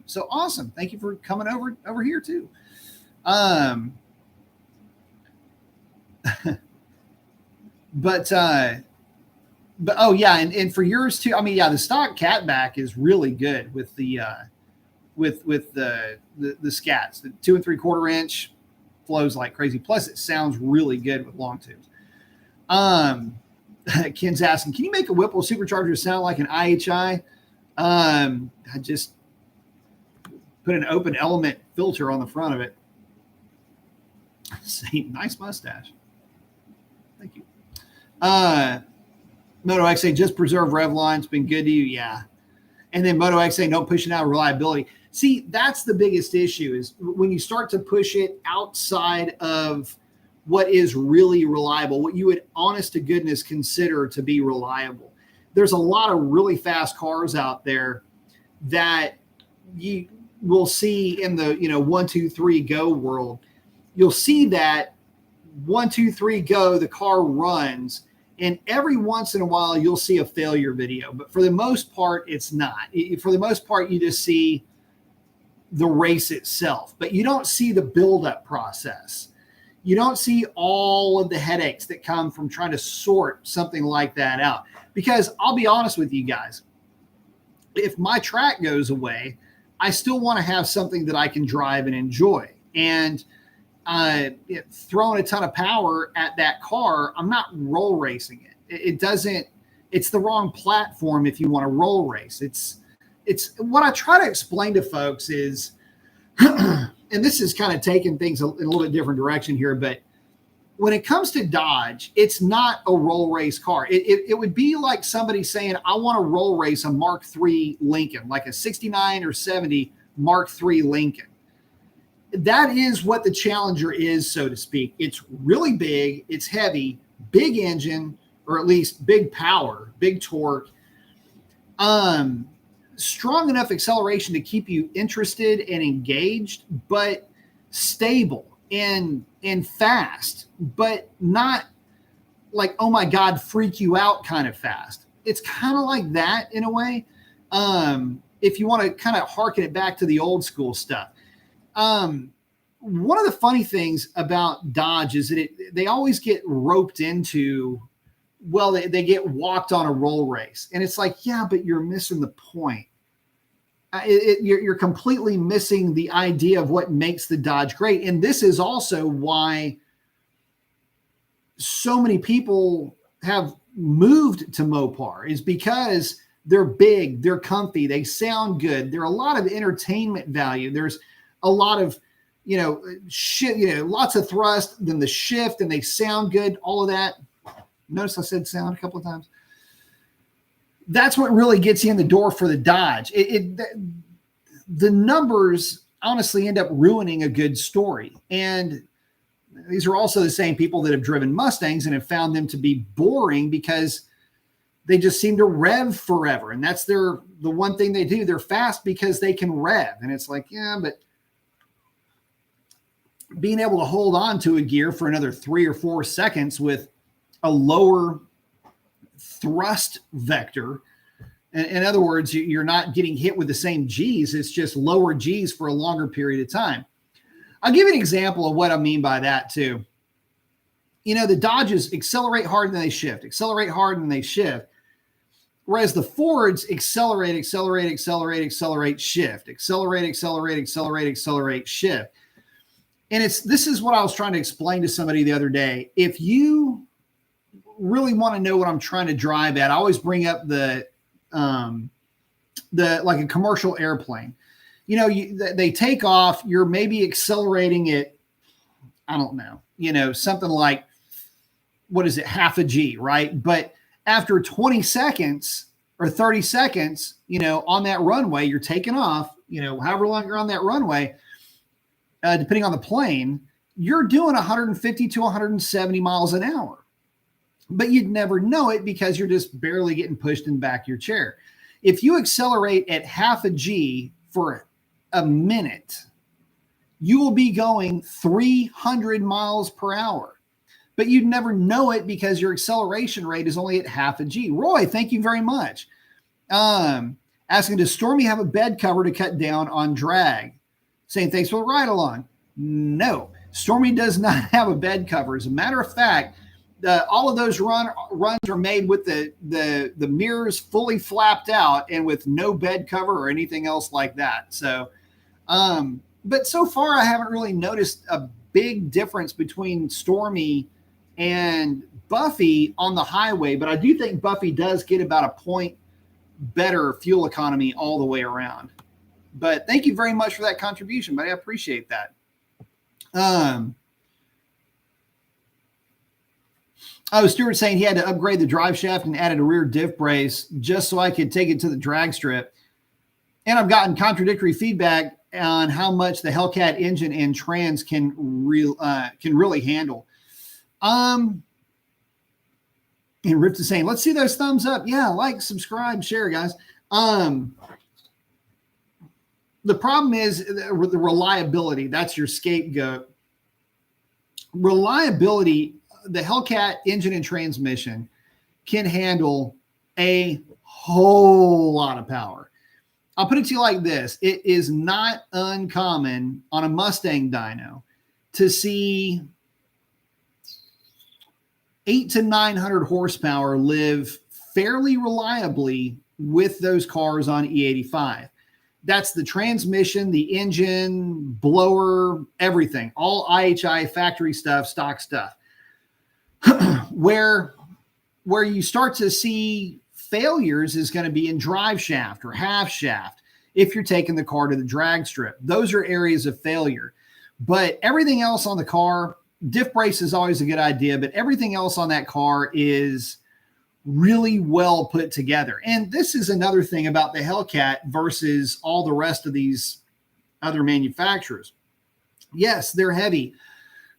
So awesome. Thank you for coming over here too. But oh yeah, and for yours too. I mean, yeah, the stock catback is really good with the with the scats. The 2 3/4 inch flows like crazy. Plus, it sounds really good with long tubes. Ken's asking, can you make a Whipple supercharger sound like an IHI? I just put an open element filter on the front of it. Say, nice mustache. Thank you. Moto XA, just preserve rev line. It's been good to you. Yeah. And then Moto XA, no pushing out reliability. See, that's the biggest issue is when you start to push it outside of what is really reliable, what you would honest to goodness consider to be reliable. There's a lot of really fast cars out there that you will see in the, 1, 2, 3 go world. You'll see that 1, 2, 3 go, the car runs, and every once in a while you'll see a failure video. But for the most part, it's not. For the most part, you just see the race itself, but you don't see the buildup process. You don't see all of the headaches that come from trying to sort something like that out. Because I'll be honest with you guys, if my track goes away, I still want to have something that I can drive and enjoy. And throwing a ton of power at that car, I'm not roll racing it. It doesn't, it's the wrong platform if you want to roll race. It's what I try to explain to folks is, and this is kind of taking things in a little bit different direction here, but when it comes to Dodge, it's not a roll race car. It would be like somebody saying, I want to roll race a Mark III Lincoln, like a 69 or 70 Mark III Lincoln. That is what the Challenger is, so to speak. It's really big, it's heavy, big engine, or at least big power, big torque, strong enough acceleration to keep you interested and engaged, but stable and fast, but not like, oh my God, freak you out kind of fast. It's kind of like that in a way. If you want to kind of harken it back to the old school stuff. One of the funny things about Dodge is that they always get roped into, well, they get walked on a roll race. And it's like, yeah, but you're missing the point. You're completely missing the idea of what makes the Dodge great. And this is also why so many people have moved to Mopar, is because they're big, they're comfy, they sound good. There are a lot of entertainment value. There's a lot of, lots of thrust, then the shift, and they sound good, all of that. Notice I said sound a couple of times. That's what really gets you in the door for the Dodge. The numbers honestly end up ruining a good story. And these are also the same people that have driven Mustangs and have found them to be boring because they just seem to rev forever. And that's the one thing they do. They're fast because they can rev. And it's like, yeah, but being able to hold on to a gear for another 3 or 4 seconds with a lower thrust vector. In other words, you're not getting hit with the same G's. It's just lower G's for a longer period of time. I'll give you an example of what I mean by that too. The Dodges accelerate hard and then they shift, accelerate hard and they shift. Whereas the Fords accelerate, shift, accelerate, shift. And this is what I was trying to explain to somebody the other day. If you really want to know what I'm trying to drive at, I always bring up the like a commercial airplane. They take off, you're maybe accelerating it, I don't know, something like, what is it, half a G, right? But after 20 seconds or 30 seconds, on that runway, you're taking off, however long you're on that runway, depending on the plane, you're doing 150 to 170 miles an hour. but you'd never know it because you're just barely getting pushed in the back of your chair. If you accelerate at half a G for a minute, you will be going 300 miles per hour, but you'd never know it because your acceleration rate is only at half a G. Roy, thank you very much. Asking, does Stormy have a bed cover to cut down on drag? Saying thanks for the ride along. No, Stormy does not have a bed cover. As a matter of fact, all of those runs are made with the mirrors fully flapped out and with no bed cover or anything else like that. So, but so far I haven't really noticed a big difference between Stormy and Buffy on the highway, but I do think Buffy does get about a point better fuel economy all the way around. But thank you very much for that contribution, buddy. I appreciate that. Stuart saying he had to upgrade the drive shaft and added a rear diff brace just so I could take it to the drag strip. And I've gotten contradictory feedback on how much the Hellcat engine and trans can really handle. And Rift is saying, let's see those thumbs up. Yeah, like, subscribe, share, guys. The problem is the reliability. That's your scapegoat. Reliability, the Hellcat engine and transmission can handle a whole lot of power. I'll put it to you like this. It is not uncommon on a Mustang dyno to see 800 to 900 horsepower live fairly reliably with those cars on E85. That's the transmission, the engine, blower, everything, all IHI factory stuff, stock stuff. Where you start to see failures is going to be in drive shaft or half shaft if you're taking the car to the drag strip. Those are areas of failure. But everything else on the car, diff brace is always a good idea, but everything else on that car is really well put together. And this is another thing about the Hellcat versus all the rest of these other manufacturers. Yes, they're heavy,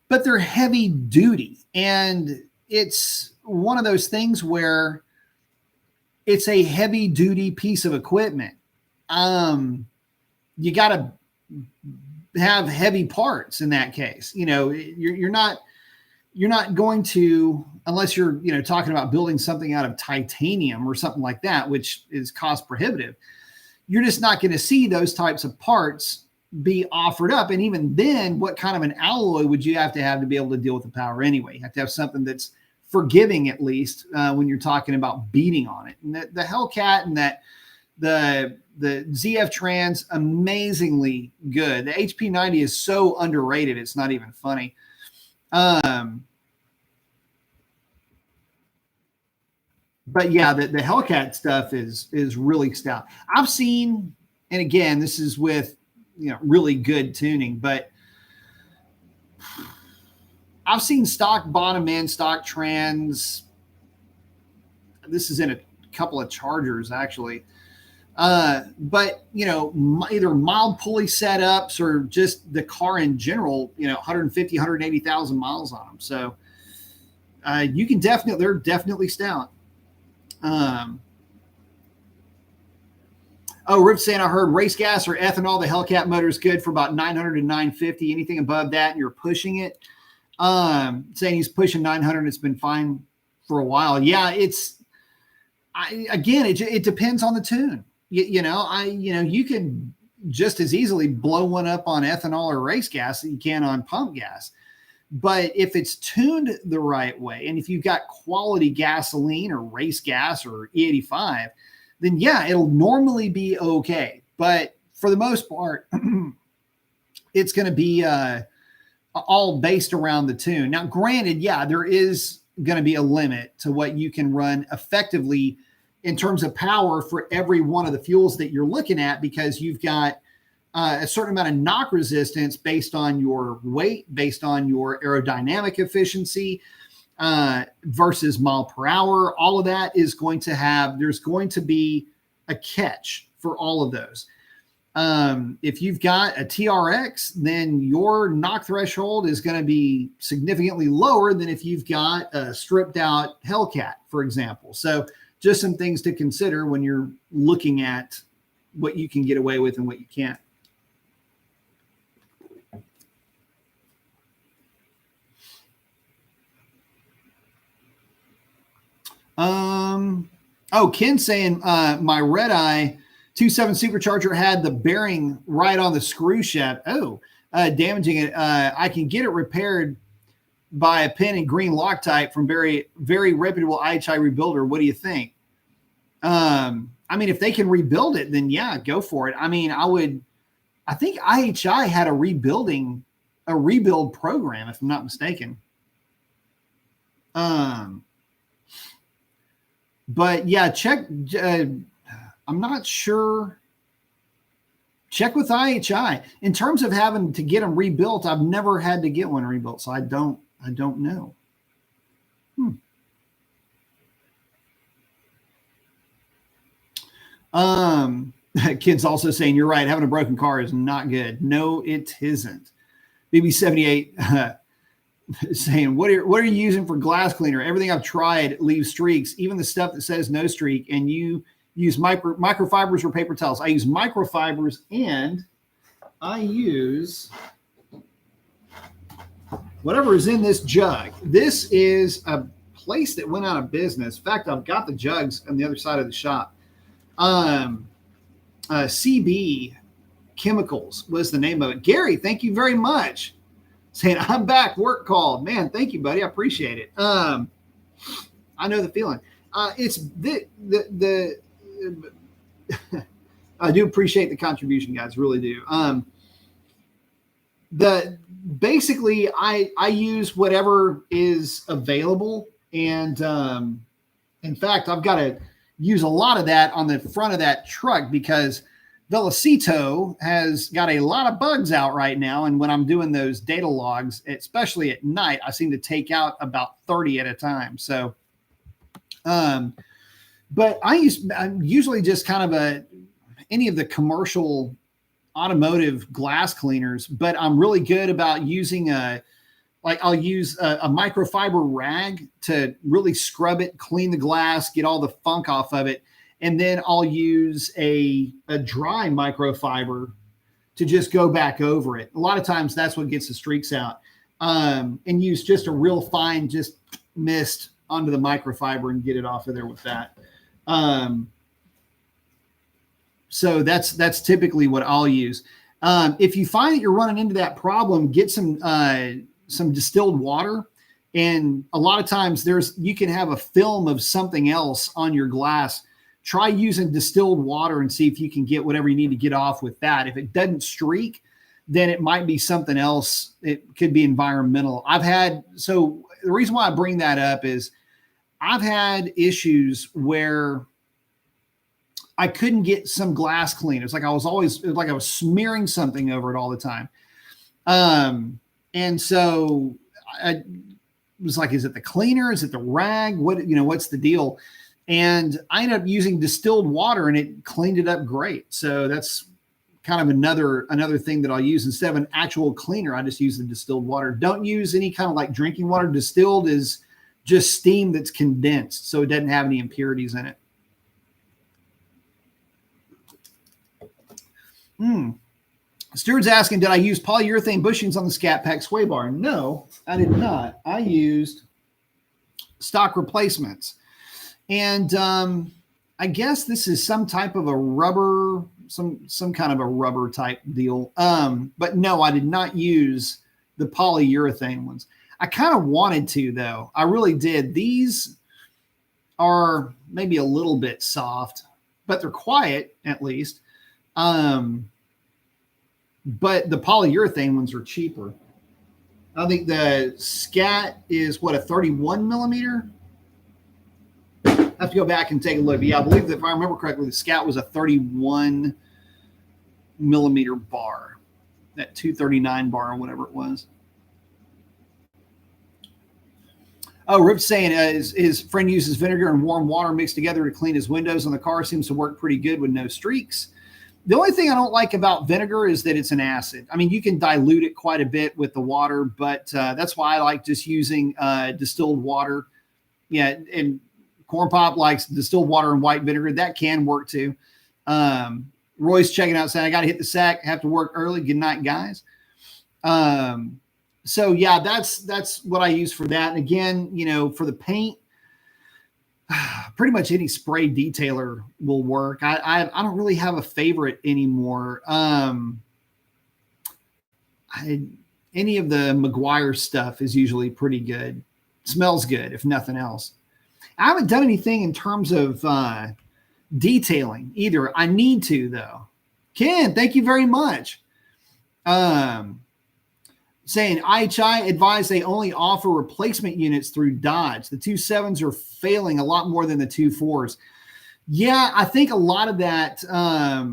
but they're heavy duty. And it's one of those things where it's a heavy duty piece of equipment. You got to have heavy parts in that case. You know, you're not going to, unless you're, talking about building something out of titanium or something like that, which is cost prohibitive. You're just not going to see those types of parts be offered up. And even then, what kind of an alloy would you have to be able to deal with the power anyway? You have to have something that's forgiving, at least when you're talking about beating on it. And the Hellcat and the ZF Trans, amazingly good. The HP90 is so underrated. It's not even funny. But yeah, the Hellcat stuff is really stout. I've seen, and again, this is with, really good tuning, but I've seen stock bottom end, stock trans. This is in a couple of Chargers, actually. But, either mild pulley setups or just the car in general, 150, 180,000 miles on them. So you can they're definitely stout. Rip saying, I heard race gas or ethanol, the Hellcat motor is good for about 900 to 950. Anything above that, and you're pushing it. Saying he's pushing 900, it's been fine for a while. Yeah, it depends on the tune. You can just as easily blow one up on ethanol or race gas that you can on pump gas. But if it's tuned the right way, and if you've got quality gasoline or race gas or E85, then yeah, it'll normally be okay. But for the most part, it's going to be all based around the tune. Now, granted, yeah, there is going to be a limit to what you can run effectively in terms of power for every one of the fuels that you're looking at, because you've got a certain amount of knock resistance based on your weight, based on your aerodynamic efficiency versus mile per hour. All of that is going to there's going to be a catch for all of those. If you've got a TRX, then your knock threshold is going to be significantly lower than if you've got a stripped out Hellcat, for example. So just some things to consider when you're looking at what you can get away with and what you can't. Ken's saying my Red Eye 2.7 supercharger had the bearing right on the screw shaft. Damaging it. I can get it repaired by a pin and green Loctite from very, very reputable IHI rebuilder. What do you think? I mean, if they can rebuild it, then yeah, go for it. I mean, I think IHI had a rebuild program, if I'm not mistaken. But yeah, check. I'm not sure. Check with IHI. In terms of having to get them rebuilt, I've never had to get one rebuilt, so I don't know. Kid's also saying you're right. Having a broken car is not good. No, it isn't. BB78 saying what are you using for glass cleaner? Everything I've tried leaves streaks, even the stuff that says no streak. And you use microfibers or paper towels. I use microfibers, and I use whatever is in this jug. This is a place that went out of business. In fact, I've got the jugs on the other side of the shop. CB Chemicals was the name of it. Gary, thank you very much. Saying I'm back, work called. Man, thank you, buddy. I appreciate it. I know the feeling. It's the I do appreciate the contribution, guys. Really do. Basically I use whatever is available, and in fact, I've got to use a lot of that on the front of that truck because Velocito has got a lot of bugs out right now. And when I'm doing those data logs, especially at night, I seem to take out about 30 at a time. So, but I'm usually just kind of any of the commercial automotive glass cleaners, but I'm really good about using I'll use a microfiber rag to really scrub it, clean the glass, get all the funk off of it. And then I'll use a dry microfiber to just go back over it. A lot of times that's what gets the streaks out. And use just a real fine, just mist onto the microfiber and get it off of there with that. So that's typically what I'll use. If you find that you're running into that problem, get some distilled water. And a lot of times you can have a film of something else on your glass. Try using distilled water and see if you can get whatever you need to get off with that. If it doesn't streak, then it might be something else. It could be environmental. So the reason why I bring that up is I've had issues where I couldn't get some glass clean. It's like I was smearing something over it all the time. And so I was like, is it the cleaner? Is it the rag? What's the deal? And I ended up using distilled water, and it cleaned it up great. So that's kind of another thing that I'll use. Instead of an actual cleaner, I just use the distilled water. Don't use any kind of like drinking water. Distilled is just steam that's condensed, so it doesn't have any impurities in it. Stuart's asking, did I use polyurethane bushings on the Scat Pack sway bar? No, I did not. I used stock replacements. And I guess this is some type of a rubber, some kind of a rubber type deal. But no, I did not use the polyurethane ones. I kind of wanted to, though. I really did. These are maybe a little bit soft, but they're quiet at least. But the polyurethane ones are cheaper. I think the Scat is a 31 millimeter. I have to go back and take a look. But yeah, I believe that if I remember correctly, the Scat was a 31 millimeter bar, that 239 bar or whatever it was. Oh, Rip's saying his friend uses vinegar and warm water mixed together to clean his windows on the car. Seems to work pretty good with no streaks. The only thing I don't like about vinegar is that it's an acid. I mean, you can dilute it quite a bit with the water, but that's why I like just using distilled water. Yeah, and Corn Pop likes distilled water and white vinegar. That can work too. Roy's checking out saying, I got to hit the sack. Have to work early. Good night, guys. So yeah, that's what I use for that. And again, you know, for the paint, pretty much any spray detailer will work. I don't really have a favorite anymore. Any of the Meguiar stuff is usually pretty good. Smells good, if nothing else. I haven't done anything in terms of detailing either. I need to, though. Ken, thank you very much. Saying IHI advised they only offer replacement units through Dodge. The 2.7s are failing a lot more than the 2.4s. Yeah, I think a lot of that, I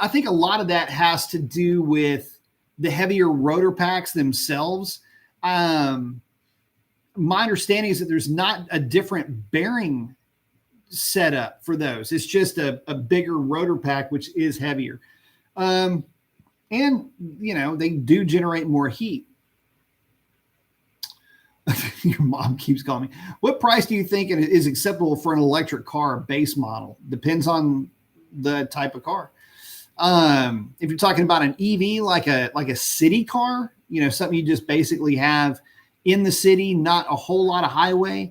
think a lot of that has to do with the heavier rotor packs themselves. My understanding is that there's not a different bearing setup for those. It's just a bigger rotor pack, which is heavier. And, you know, they do generate more heat. Your mom keeps calling me. What price do you think is acceptable for an electric car base model? Depends on the type of car. If you're talking about an EV, like a city car, you know, something you just basically have in the city, not a whole lot of highway,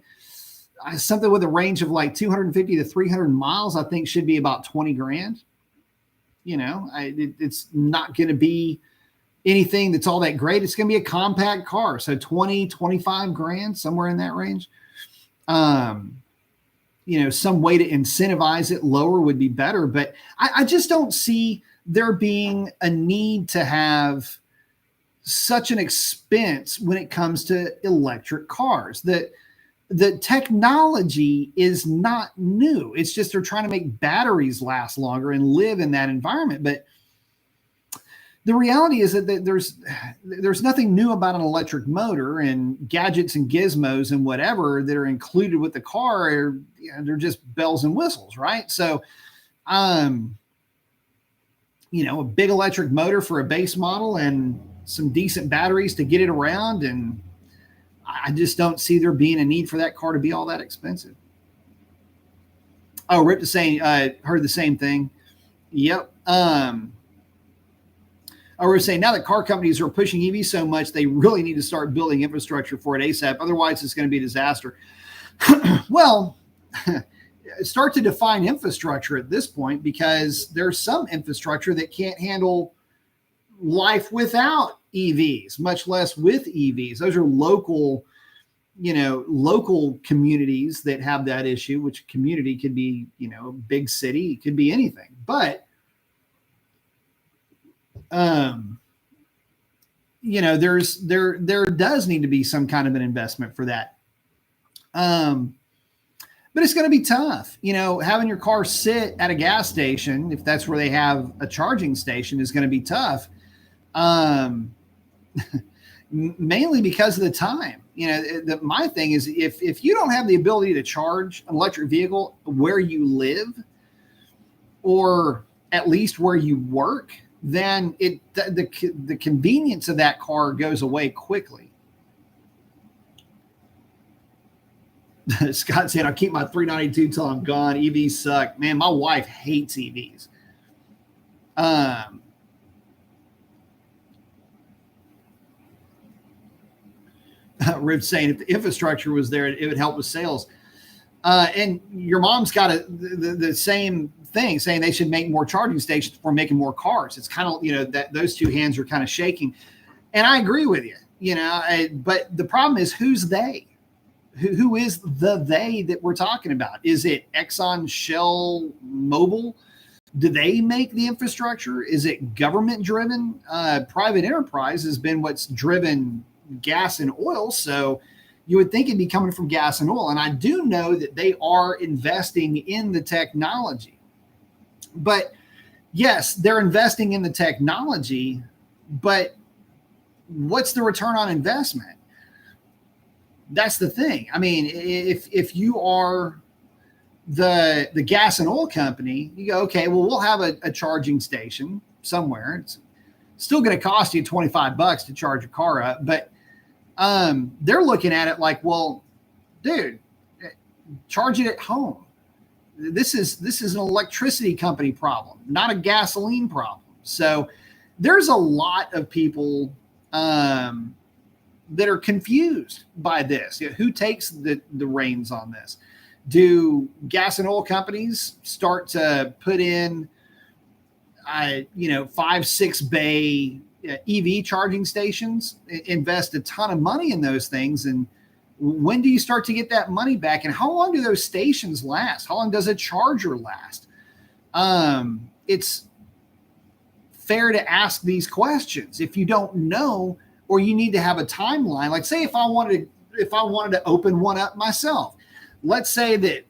something with a range of like 250 to 300 miles, I think should be about 20 grand. You know, it's not going to be anything that's all that great. It's going to be a compact car. So 20, 25 grand, somewhere in that range. You know, some way to incentivize it lower would be better. But I just don't see there being a need to have such an expense when it comes to electric cars. The technology is not new. It's just they're trying to make batteries last longer and live in that environment. But the reality is that there's nothing new about an electric motor, and gadgets and gizmos and whatever that are included with the car are, you know, they're just bells and whistles, right? So, you know, a big electric motor for a base model and some decent batteries to get it around, and I just don't see there being a need for that car to be all that expensive. Oh, Rip is saying, heard the same thing. Yep. We're saying now that car companies are pushing EVs so much, they really need to start building infrastructure for it ASAP. Otherwise, it's going to be a disaster. Well, start to define infrastructure at this point, because there's some infrastructure that can't handle life without EVs, much less with EVs. Those are local communities that have that issue, which community could be, you know, a big city, it could be anything. But, you know, there does need to be some kind of an investment for that. But it's going to be tough. You know, having your car sit at a gas station, if that's where they have a charging station, is going to be tough. Mainly because of the time. You know, my thing is if you don't have the ability to charge an electric vehicle where you live, or at least where you work, then the convenience of that car goes away quickly. Scott said, I'll keep my 392 till I'm gone. EVs suck. Man, my wife hates EVs. Riv's saying if the infrastructure was there, it would help with sales. And your mom's got the same thing, saying they should make more charging stations before making more cars. It's kind of, you know, that those two hands are kind of shaking. And I agree with you, you know, but the problem is, who's they? Who is the they that we're talking about? Is it Exxon, Shell, Mobil? Do they make the infrastructure? Is it government driven? Private enterprise has been what's driven gas and oil. So you would think it'd be coming from gas and oil. And I do know that they are investing in the technology. But yes, they're investing in the technology, but what's the return on investment? That's the thing. I mean, if you are the gas and oil company, you go, okay, well, we'll have a charging station somewhere. It's still going to cost you $25 to charge a car up, but they're looking at it like, well, dude, charge it at home. This is an electricity company problem, not a gasoline problem. So there's a lot of people that are confused by this. You know, who takes the reins on this? Do gas and oil companies start to put in, 5-6 bay EV charging stations, invest a ton of money in those things? And when do you start to get that money back? And how long do those stations last? How long does a charger last? It's fair to ask these questions. If you don't know, or you need to have a timeline, like say if I wanted to open one up myself, let's say that,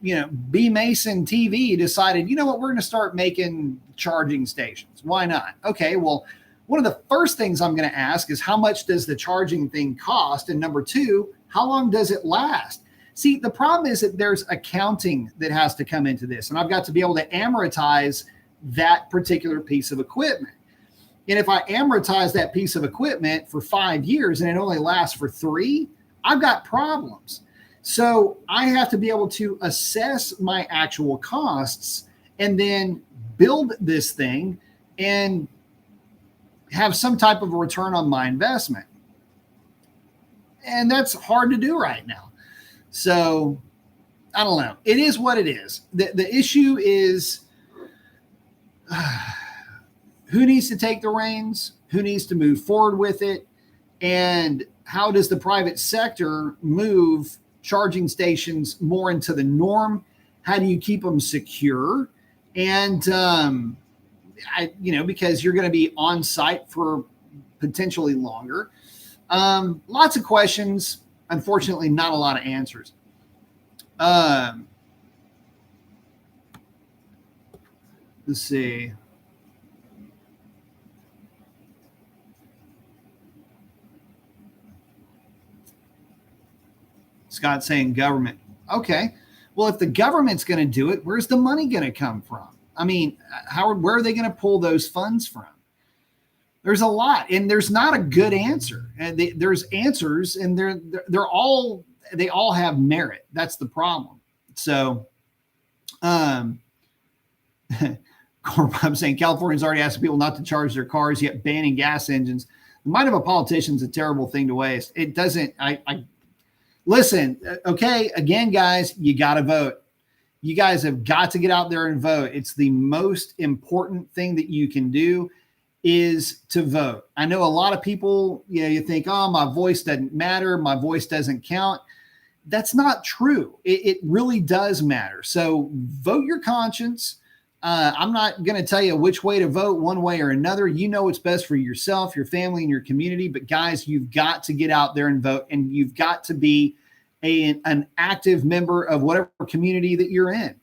B Mason TV decided, you know what, we're going to start making charging stations. Why not? Okay, well, one of the first things I'm going to ask is how much does the charging thing cost? And number two, how long does it last? See, the problem is that there's accounting that has to come into this, and I've got to be able to amortize that particular piece of equipment. And if I amortize that piece of equipment for 5 years and it only lasts for 3, I've got problems. So I have to be able to assess my actual costs and then build this thing and have some type of a return on my investment. And that's hard to do right now. So I don't know. It is what it is. The issue is who needs to take the reins, who needs to move forward with it, and how does the private sector move charging stations more into the norm? How do you keep them secure? And, because you're going to be on site for potentially longer. Lots of questions. Unfortunately, not a lot of answers. Let's see. Scott saying government. Okay. Well, if the government's going to do it, where's the money going to come from? I mean, Howard, where are they going to pull those funds from? There's a lot, and there's not a good answer. And there's answers, and they all have merit. That's the problem. So, I'm saying California's already asked people not to charge their cars, yet banning gas engines. The mind of a politician is a terrible thing to waste. It doesn't. Listen. Okay, again, guys, you got to vote. You guys have got to get out there and vote. It's the most important thing that you can do is to vote. I know a lot of people, you think, oh, my voice doesn't matter. My voice doesn't count. That's not true. It really does matter. So vote your conscience. I'm not going to tell you which way to vote one way or another. You know what's best for yourself, your family, and your community. But guys, you've got to get out there and vote, and you've got to be an active member of whatever community that you're in.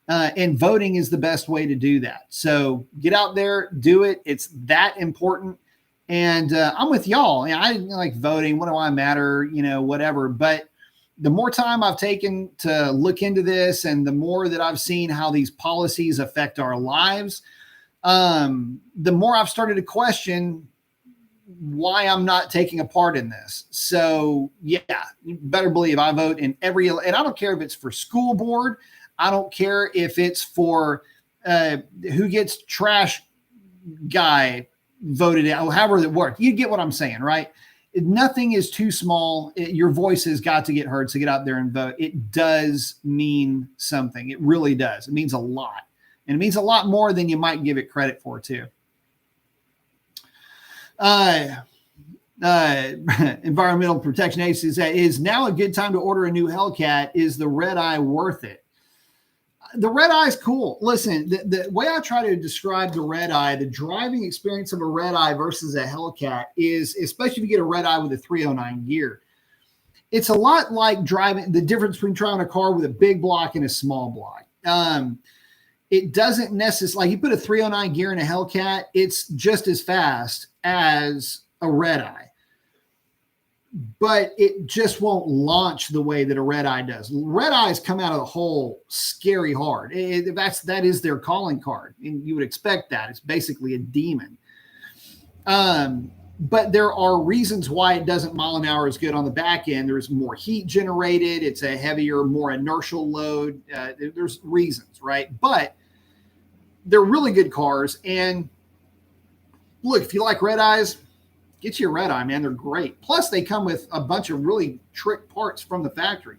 And voting is the best way to do that. So get out there, do it. It's that important. And I'm with y'all. I like voting. What do I matter? Whatever. But the more time I've taken to look into this and the more that I've seen how these policies affect our lives, the more I've started to question why I'm not taking a part in this. So yeah, you better believe I vote in and I don't care if it's for school board. I don't care if it's for who gets trash guy voted out, however it works. You get what I'm saying, right? Nothing is too small. Your voice has got to get heard. So get out there and vote. It does mean something. It really does. It means a lot. And it means a lot more than you might give it credit for too. Environmental Protection Agency says, is now a good time to order a new Hellcat? Is the red eye worth it? The red eye is cool. Listen, the way I try to describe the red eye, the driving experience of a red eye versus a Hellcat is, especially if you get a red eye with a 309 gear, it's a lot like driving, the difference between driving a car with a big block and a small block. It doesn't necessarily, like you put a 309 gear in a Hellcat, it's just as fast as a red eye. but it just won't launch the way that a red eye does. Red eyes come out of the hole scary hard. That is their calling card, and you would expect that. It's basically a demon. But there are reasons why it doesn't mile an hour as good on the back end. There's more heat generated. It's a heavier, more inertial load. There's reasons, right? But they're really good cars. And look, if you like red eyes, get you a red eye, man. They're great. Plus, they come with a bunch of really trick parts from the factory.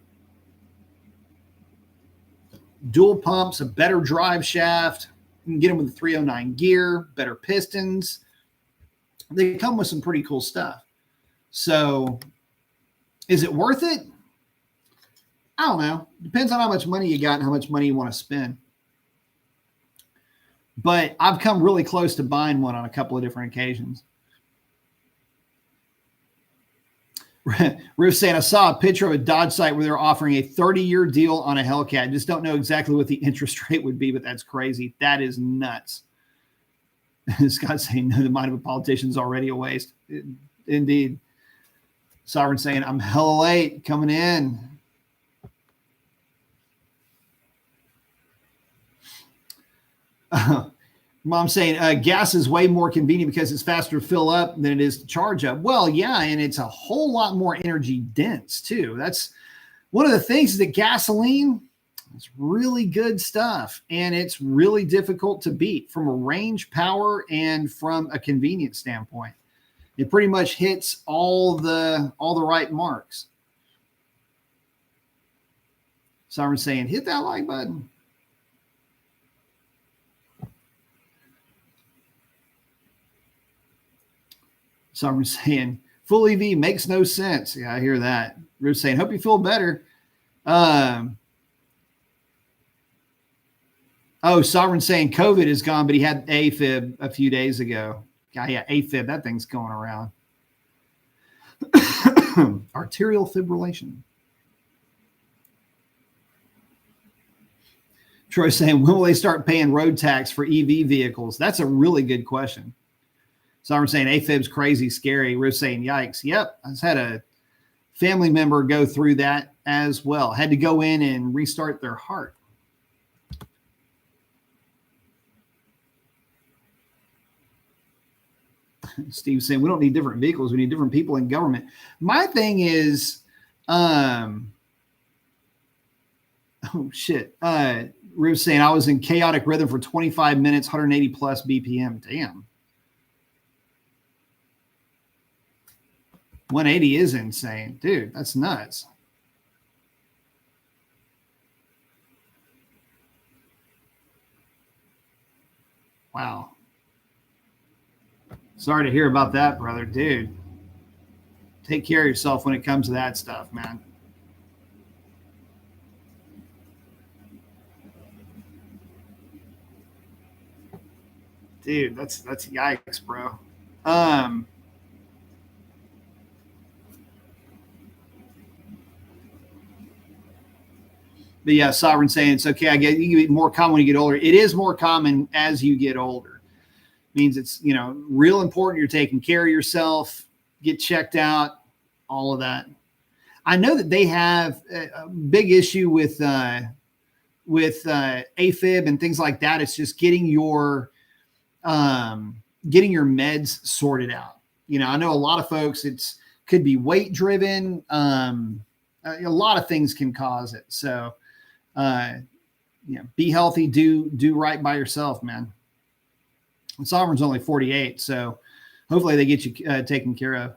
Dual pumps, a better drive shaft. You can get them with the 309 gear, better pistons. They come with some pretty cool stuff. So is it worth it? I don't know. Depends on how much money you got and how much money you want to spend. But I've come really close to buying one on a couple of different occasions. Ruth saying, I saw a picture of a Dodge site where they're offering a 30-year deal on a Hellcat. Just don't know exactly what the interest rate would be, but that's crazy. That is nuts. Scott saying, no, the mind of a politician is already a waste. Indeed. Sovereign saying, I'm hella late coming in. Mom saying, gas is way more convenient because it's faster to fill up than it is to charge up. Well, yeah, and it's a whole lot more energy dense, too. That's one of the things is that gasoline, it's really good stuff, and it's really difficult to beat from a range, power, and from a convenience standpoint. It pretty much hits all the right marks. Someone's saying, hit that like button. Someone's saying, full EV makes no sense. Yeah, I hear that. Ruth's saying, hope you feel better. Sovereign saying COVID is gone, but he had AFib a few days ago. Yeah, AFib, that thing's going around. Arterial fibrillation. Troy saying, when will they start paying road tax for EV vehicles? That's a really good question. Sovereign saying, AFib's crazy, scary. Ruth saying, yikes. Yep, I just had a family member go through that as well. Had to go in and restart their heart. Steve's saying, we don't need different vehicles. We need different people in government. My thing is, Ruth's saying, I was in chaotic rhythm for 25 minutes, 180 plus BPM. Damn. 180 is insane. Dude, that's nuts. Wow. Sorry to hear about that, brother. Dude, take care of yourself when it comes to that stuff, man. Dude, that's yikes, bro. But yeah, Sovereign saying it's okay. I get you get more common when you get older. It is more common as you get older. It means it's, real important. You're taking care of yourself, get checked out, all of that. I know that they have a big issue with AFib and things like that. It's just getting your meds sorted out. I know a lot of folks, could be weight driven. A lot of things can cause it. So, be healthy, do right by yourself, man. And Sovereign's only 48. So hopefully they get you taken care of.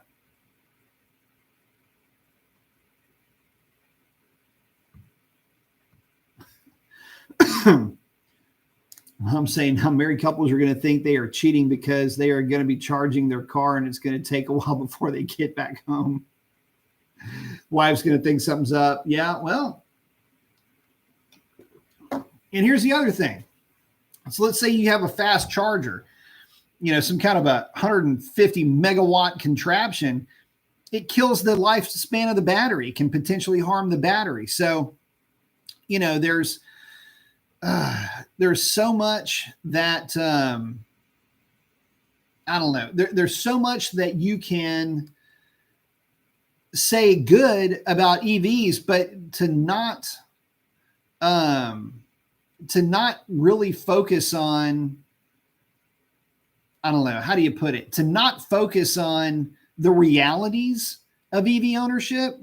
I'm saying how married couples are going to think they are cheating because they are going to be charging their car and it's going to take a while before they get back home. Wife's going to think something's up. Yeah, well. And here's the other thing. So let's say you have a fast charger, some kind of a 150 megawatt contraption. It kills the lifespan of the battery, can potentially harm the battery. So, there's so much that, I don't know. There's so much that you can say good about EVs, but to not really focus on, I don't know, how do you put it? To not focus on the realities of EV ownership.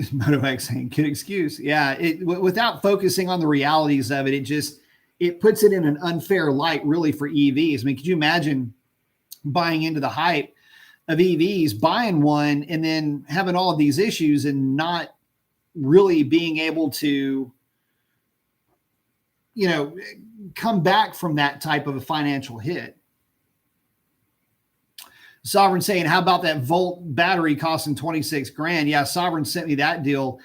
Motox saying, good excuse. Yeah, without focusing on the realities of it, it puts it in an unfair light, really, for EVs. I mean, could you imagine buying into the hype of EVs, buying one, and then having all of these issues and not really being able to, come back from that type of a financial hit? Sovereign saying, how about that Volt battery costing 26 grand? Yeah, Sovereign sent me that deal,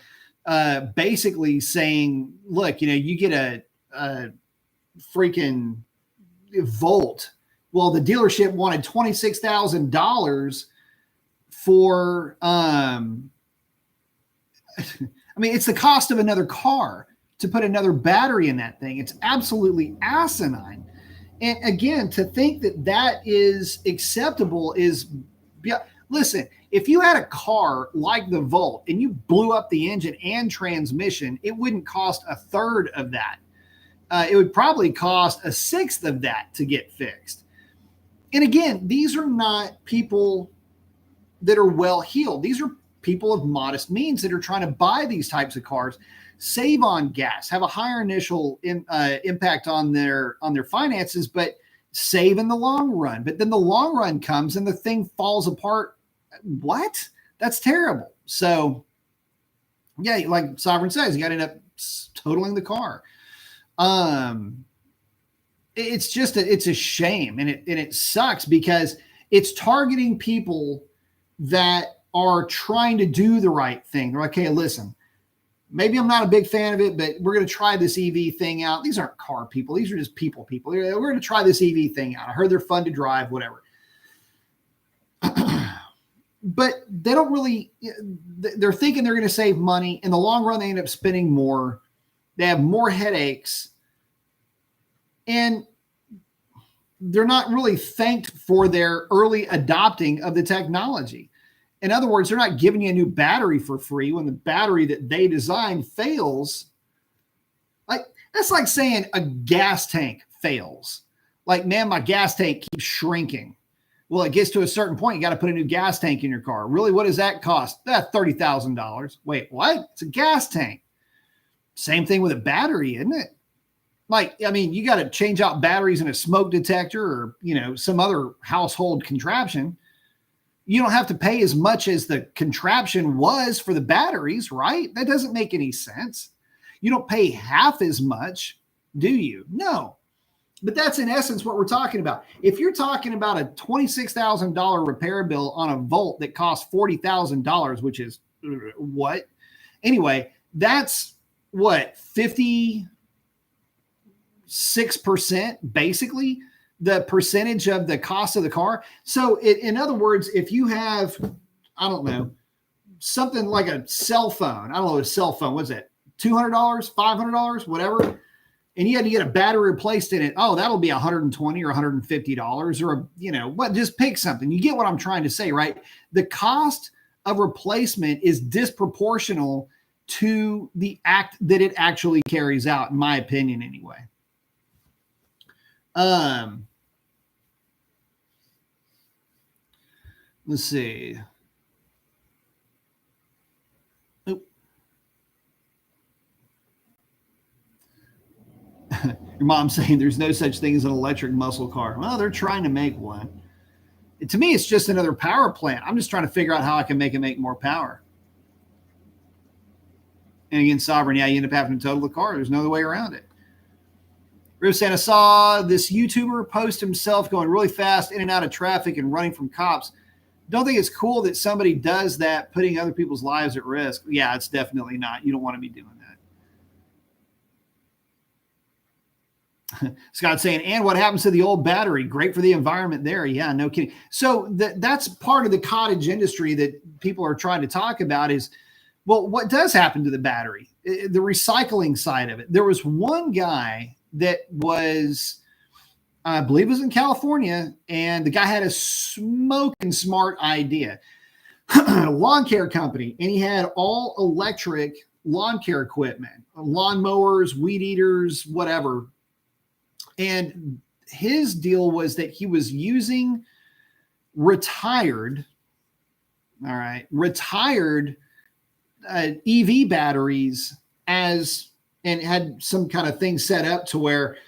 basically saying, look, you get a freaking Volt. Well, the dealership wanted $26,000 for, I mean, it's the cost of another car to put another battery in that thing. It's absolutely asinine. And again, to think that is acceptable is, listen, if you had a car like the Volt and you blew up the engine and transmission, it wouldn't cost a third of that. It would probably cost a sixth of that to get fixed. And again, these are not people that are well-heeled. These are people of modest means that are trying to buy these types of cars, save on gas, have a higher initial impact on their finances, but save in the long run. But then the long run comes and the thing falls apart. What? That's terrible. So, yeah, like Sovereign says, you got to end up totaling the car. It's just it's a shame, and it sucks because it's targeting people that are trying to do the right thing. They're like, okay, listen, maybe I'm not a big fan of it, but we're going to try this EV thing out. These aren't car people. These are just people. We're going to try this EV thing out. I heard they're fun to drive, whatever. But they don't really, they're thinking they're going to save money. In the long run, they end up spending more. They have more headaches. And they're not really thanked for their early adopting of the technology. In other words, they're not giving you a new battery for free when the battery that they designed fails. Like, that's like saying a gas tank fails. Like, man, my gas tank keeps shrinking. Well, it gets to a certain point, you got to put a new gas tank in your car. Really, what does that cost? That's $30,000. Wait, what? It's a gas tank. Same thing with a battery, isn't it? Like, I mean, you got to change out batteries in a smoke detector or, some other household contraption. You don't have to pay as much as the contraption was for the batteries, right? That doesn't make any sense. You don't pay half as much, do you? No. But that's in essence what we're talking about. If you're talking about a $26,000 repair bill on a Volt that costs $40,000, which is what? Anyway, that's what, 56% basically the percentage of the cost of the car. So in other words, if you have, I don't know, something like a cell phone, I don't know what a cell phone, what's that? $200, $500, whatever. And you had to get a battery replaced in it. Oh, that'll be $120 or $150 or, what, just pick something. You get what I'm trying to say, right? The cost of replacement is disproportional to the act that it actually carries out, in my opinion, anyway. Let's see. Oop. Your mom's saying there's no such thing as an electric muscle car. Well, they're trying to make one. To me, it's just another power plant. I'm just trying to figure out how I can make it make more power. And again, Sovereign, yeah, you end up having to total the car. There's no other way around it. Rose Santa saw this YouTuber post himself going really fast in and out of traffic and running from cops. Don't think it's cool that somebody does that, putting other people's lives at risk. Yeah, it's definitely not. You don't want to be doing that. Scott saying, and what happens to the old battery? Great for the environment there. Yeah, no kidding. So that's part of the cottage industry that people are trying to talk about is, well, what does happen to the battery? The recycling side of it. There was one guy that was I believe it was in California, and the guy had a smoking smart idea. Lawn care company, and he had all electric lawn care equipment, lawn mowers, weed eaters, whatever. And his deal was that he was using retired EV batteries as, and had some kind of thing set up to where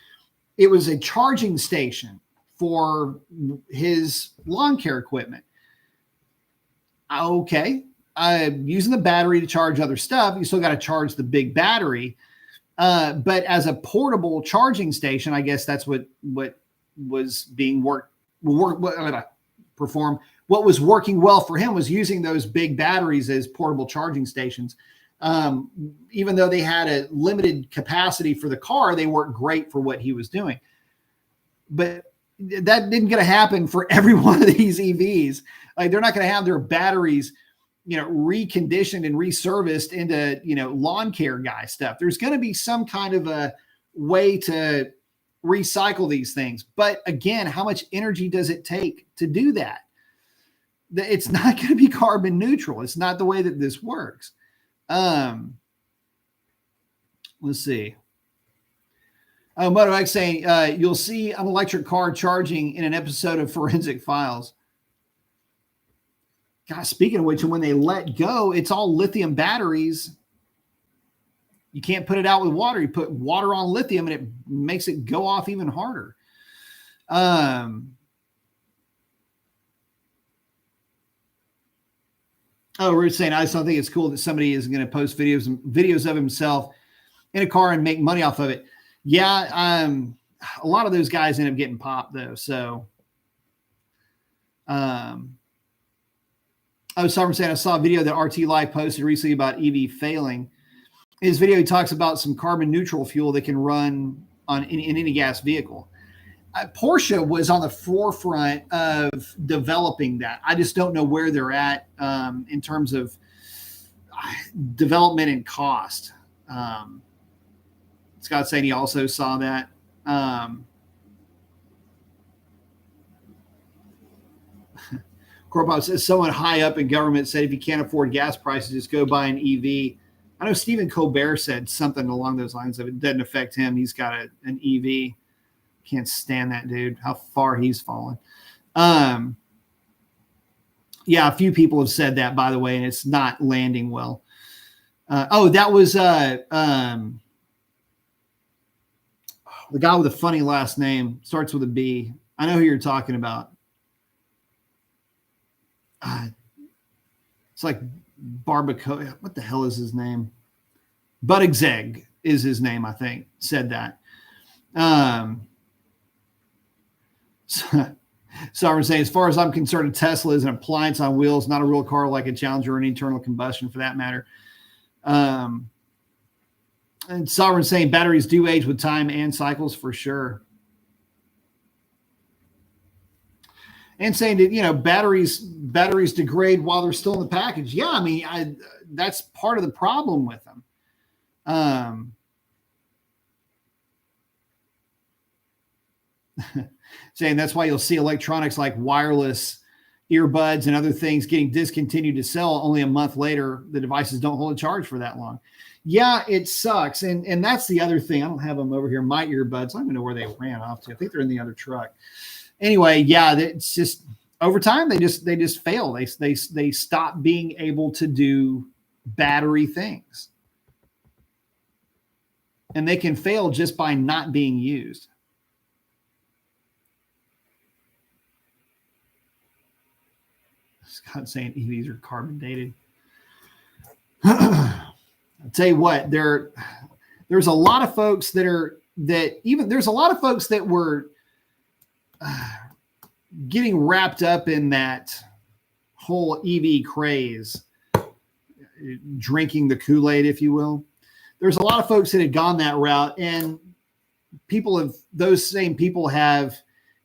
it was a charging station for his lawn care equipment. Okay. Using the battery to charge other stuff, you still got to charge the big battery. But as a portable charging station, I guess that's what was being performed. What was working well for him was using those big batteries as portable charging stations. Even though they had a limited capacity for the car, they worked great for what he was doing. But that didn't going to happen for every one of these EVs. Like, they're not going to have their batteries, reconditioned and reserviced into, lawn care guy stuff. There's going to be some kind of a way to recycle these things. But again, how much energy does it take to do that? It's not going to be carbon neutral. It's not the way that this works. Let's see. MotoX saying, you'll see an electric car charging in an episode of Forensic Files. God, speaking of which, when they let go, it's all lithium batteries. You can't put it out with water. You put water on lithium and it makes it go off even harder. We're saying, I just don't think it's cool that somebody is going to post videos of himself in a car and make money off of it. Yeah, a lot of those guys end up getting popped though. So, Sovereign saying, I saw a video that RT Live posted recently about EV failing. In his video, he talks about some carbon neutral fuel that can run in any gas vehicle. Porsche was on the forefront of developing that. I just don't know where they're at in terms of development and cost. Scott saying he also saw that. Corpop says someone high up in government said if you can't afford gas prices, just go buy an EV. I know Stephen Colbert said something along those lines of it doesn't affect him. He's got an EV. Can't stand that dude, how far he's fallen. Yeah, a few people have said that, by the way, and it's not landing well. That was the guy with a funny last name, starts with a B. I know who you're talking about. It's like Barbacoa. What the hell is his name? Buttigieg is his name, I think, said that. So I'm saying, as far as I'm concerned, Tesla is an appliance on wheels, not a real car like a Challenger or an internal combustion for that matter. And Sovereign saying batteries do age with time and cycles for sure. And saying that, batteries degrade while they're still in the package. Yeah, I mean, that's part of the problem with them. Saying that's why you'll see electronics like wireless earbuds and other things getting discontinued to sell only a month later. The devices don't hold a charge for that long. Yeah, it sucks. And that's the other thing. I don't have them over here. My earbuds, I don't even know where they ran off to. I think they're in the other truck. Anyway, yeah, it's just over time they just fail. They stop being able to do battery things. And they can fail just by not being used. Scott saying EVs are carbon dated. I'll tell you what, there's a lot of folks there's a lot of folks that were getting wrapped up in that whole EV craze, drinking the Kool-Aid, if you will. There's a lot of folks that had gone that route, and those same people have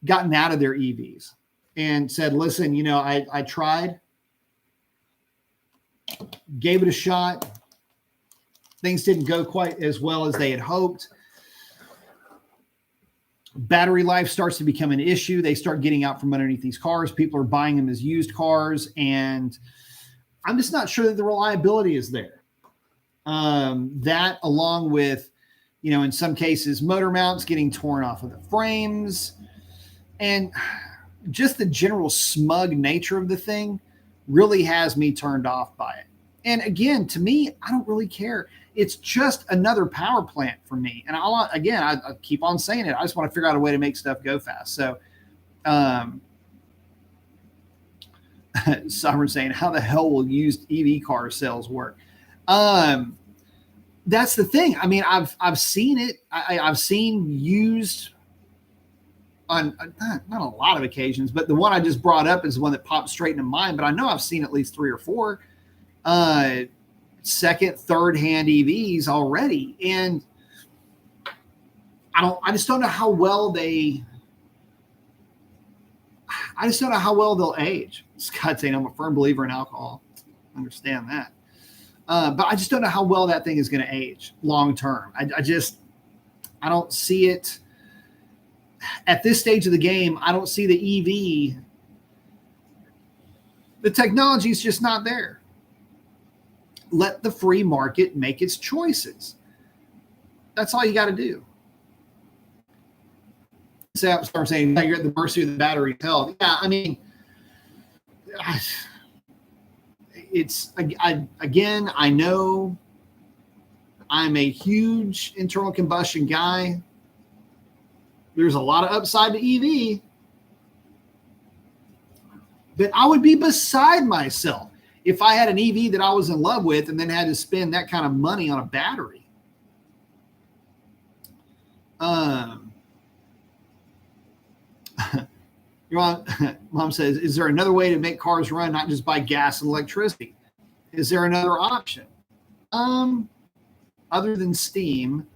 gotten out of their EVs and said, listen, I tried, gave it a shot. Things didn't go quite as well as they had hoped. Battery life starts to become an issue. They start getting out from underneath these cars. People are buying them as used cars, and I'm just not sure that the reliability is there. That, along with, in some cases, motor mounts getting torn off of the frames, and just the general smug nature of the thing really has me turned off by it. And again, to me, I don't really care. It's just another power plant for me. And I keep on saying it. I just want to figure out a way to make stuff go fast. So, Sovereign saying, how the hell will used EV car sales work? That's the thing. I mean, I've seen it. I've seen used on not a lot of occasions, but the one I just brought up is the one that popped straight into mind. But I know I've seen at least 3 or 4 second, third hand EVs already. And I just don't know how well they'll age. Scott saying, I'm a firm believer in alcohol. I understand that. But I just don't know how well that thing is going to age long term. I don't see it at this stage of the game. I don't see the EV. The technology is just not there. Let the free market make its choices. That's all you got to do. So start saying you're at the mercy of the battery health. Yeah, I mean, I know I'm a huge internal combustion guy. There's a lot of upside to EV, but I would be beside myself if I had an EV that I was in love with and then had to spend that kind of money on a battery. Your mom says, is there another way to make cars run, not just by gas and electricity? Is there another option? Other than steam?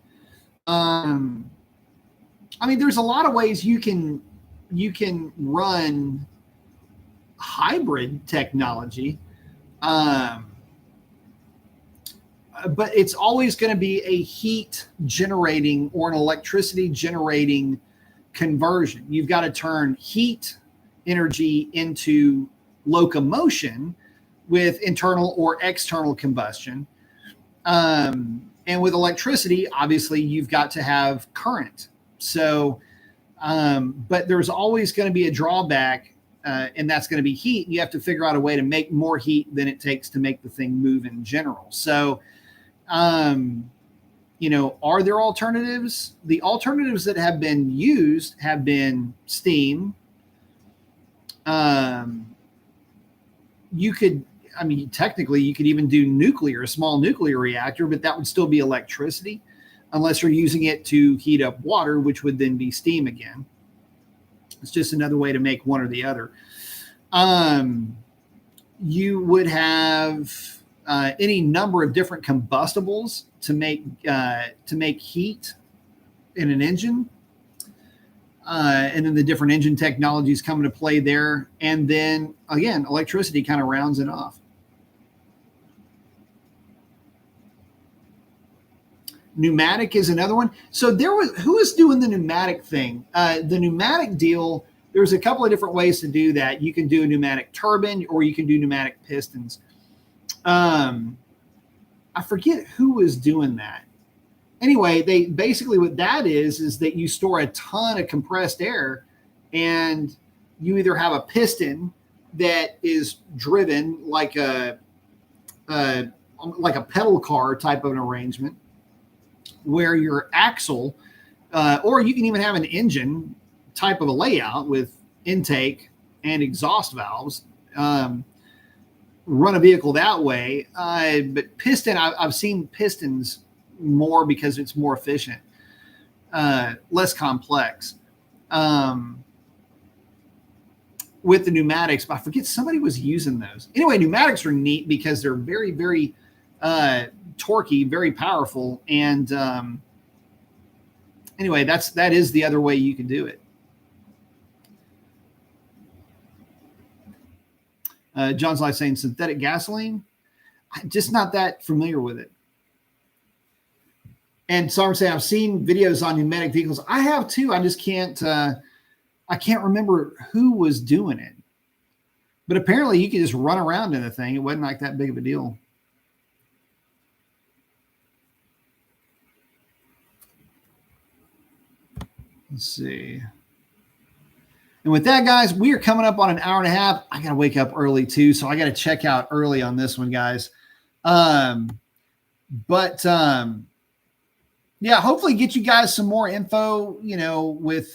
I mean, there's a lot of ways you can run hybrid technology. But it's always going to be a heat generating or an electricity generating conversion. You've got to turn heat energy into locomotion with internal or external combustion. And with electricity, obviously, you've got to have current. So, but there's always going to be a drawback, and that's going to be heat. You have to figure out a way to make more heat than it takes to make the thing move in general. So, are there alternatives? The alternatives that have been used have been steam. Technically you could even do nuclear, a small nuclear reactor, but that would still be electricity unless you're using it to heat up water, which would then be steam again. It's just another way to make one or the other. You would have any number of different combustibles to make heat in an engine, and then the different engine technologies come into play there, and then again, electricity kind of rounds it off. Pneumatic is another one. So who was doing the pneumatic thing? The pneumatic deal. There's a couple of different ways to do that. You can do a pneumatic turbine, or you can do pneumatic pistons. I forget who was doing that. Anyway, they basically, what that is that you store a ton of compressed air, and you either have a piston that is driven like a pedal car type of an arrangement, where your axle, or you can even have an engine type of a layout with intake and exhaust valves. Run a vehicle that way. But piston, I've seen pistons more because it's more efficient, less complex. With the pneumatics, but I forget, somebody was using those. Anyway, pneumatics are neat because they're very, very torquey, very powerful. And anyway, that is the other way you can do it. John's Life saying synthetic gasoline. I'm just not that familiar with it. And so I'm saying I've seen videos on pneumatic vehicles. I have too. I just can't. I can't remember who was doing it. But apparently, you could just run around in the thing. It wasn't like that big of a deal. Let's see. And with that, guys, we are coming up on an hour and a half. I got to wake up early too, so I got to check out early on this one, guys. Yeah, hopefully get you guys some more info, you know, with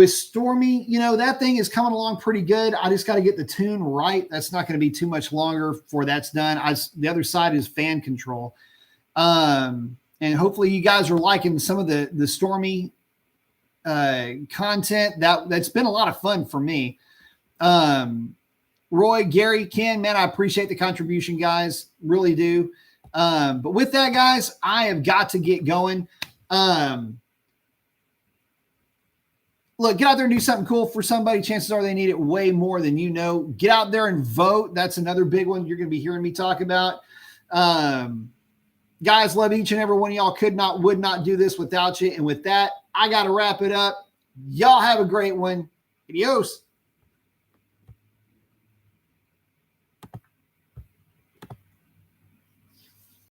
Stormy. You know, that thing is coming along pretty good. I just got to get the tune right. That's not going to be too much longer before that's done. The other side is fan control. And hopefully you guys are liking some of the Stormy content. That's been a lot of fun for me. Roy, Gary, Ken, man, I appreciate the contribution, guys. Really do. But with that, guys, I have got to get going. Look, get out there and do something cool for somebody. Chances are they need it way more than you know. Get out there and vote. That's another big one you're going to be hearing me talk about. Guys, love each and every one of y'all. Would not do this without you. And with that, I got to wrap it up. Y'all have a great one. Adios.